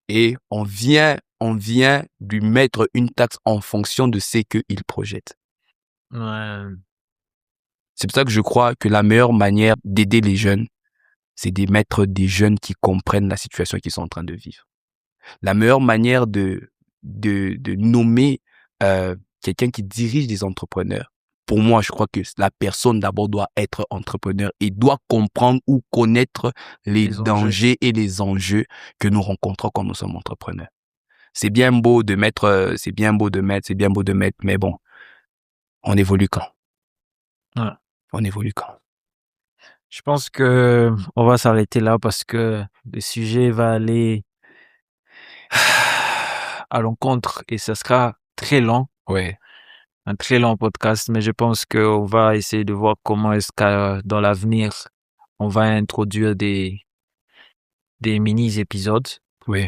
Et on vient lui mettre une taxe en fonction de ce qu'il projette. Ouais. C'est pour ça que je crois que la meilleure manière d'aider les jeunes, c'est de mettre des jeunes qui comprennent la situation qu'ils sont en train de vivre. La meilleure manière de nommer quelqu'un qui dirige des entrepreneurs, pour moi, je crois que la personne d'abord doit être entrepreneur et doit comprendre ou connaître les dangers et les enjeux que nous rencontrons quand nous sommes entrepreneurs. C'est bien beau de mettre, mais bon, on évolue quand? Ouais. On évolue quand? Je pense que on va s'arrêter là parce que le sujet va aller à l'encontre et ça sera très long. Ouais. Un très long podcast, mais je pense qu'on va essayer de voir comment est-ce que dans l'avenir, on va introduire des mini-épisodes Oui.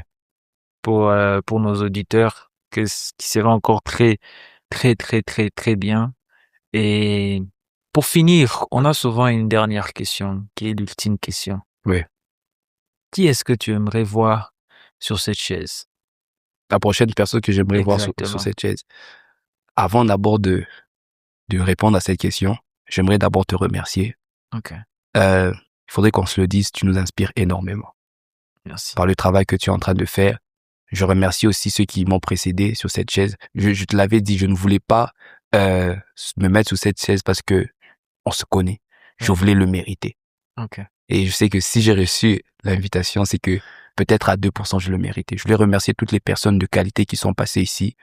pour nos auditeurs, qui sera encore très, très, très, très, très bien. Et pour finir, on a souvent une dernière question, qui est l'ultime question. Oui. Qui est-ce que tu aimerais voir sur cette chaise? La prochaine personne que j'aimerais voir sur cette chaise. Avant d'abord de répondre à cette question, j'aimerais d'abord te remercier. Ok. Il faudrait qu'on se le dise, tu nous inspires énormément. Merci. Par le travail que tu es en train de faire. Je remercie aussi ceux qui m'ont précédé sur cette chaise. Je te l'avais dit, je ne voulais pas me mettre sur cette chaise parce que on se connaît. Je voulais le mériter. Ok. Et je sais que si j'ai reçu l'invitation, c'est que peut-être à 2%, je le méritais. Je voulais remercier toutes les personnes de qualité qui sont passées ici.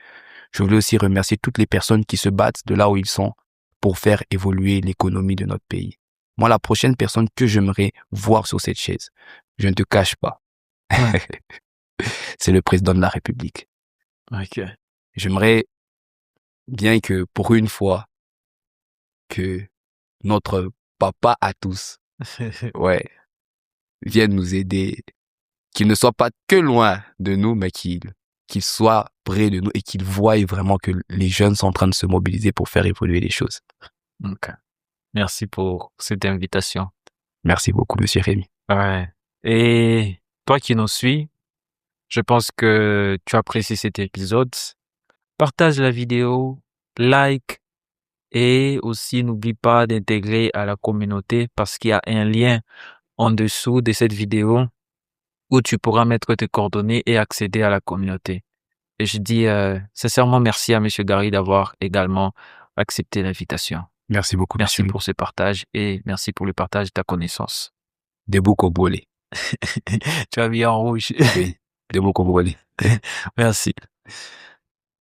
Je voulais aussi remercier toutes les personnes qui se battent de là où ils sont pour faire évoluer l'économie de notre pays. Moi, la prochaine personne que j'aimerais voir sur cette chaise, je ne te cache pas, Ouais. c'est le président de la République. Ok. J'aimerais bien que pour une fois, que notre papa à tous, ouais, vienne nous aider, qu'il ne soit pas que loin de nous, mais qu'il soit près de nous et qu'il voie vraiment que les jeunes sont en train de se mobiliser pour faire évoluer les choses. Ok. Merci pour cette invitation. Merci beaucoup, Monsieur Rémi. Ouais. Et toi qui nous suis, je pense que tu apprécies cet épisode. Partage la vidéo, like et aussi n'oublie pas d'intégrer à la communauté parce qu'il y a un lien en dessous de cette vidéo où tu pourras mettre tes coordonnées et accéder à la communauté. Et je dis sincèrement merci à Monsieur Gary d'avoir également accepté l'invitation. Merci beaucoup. Merci pour ce partage et merci pour le partage de ta connaissance. Debout Kobolé. Tu as mis en rouge. Oui, Debout Kobolé. Merci.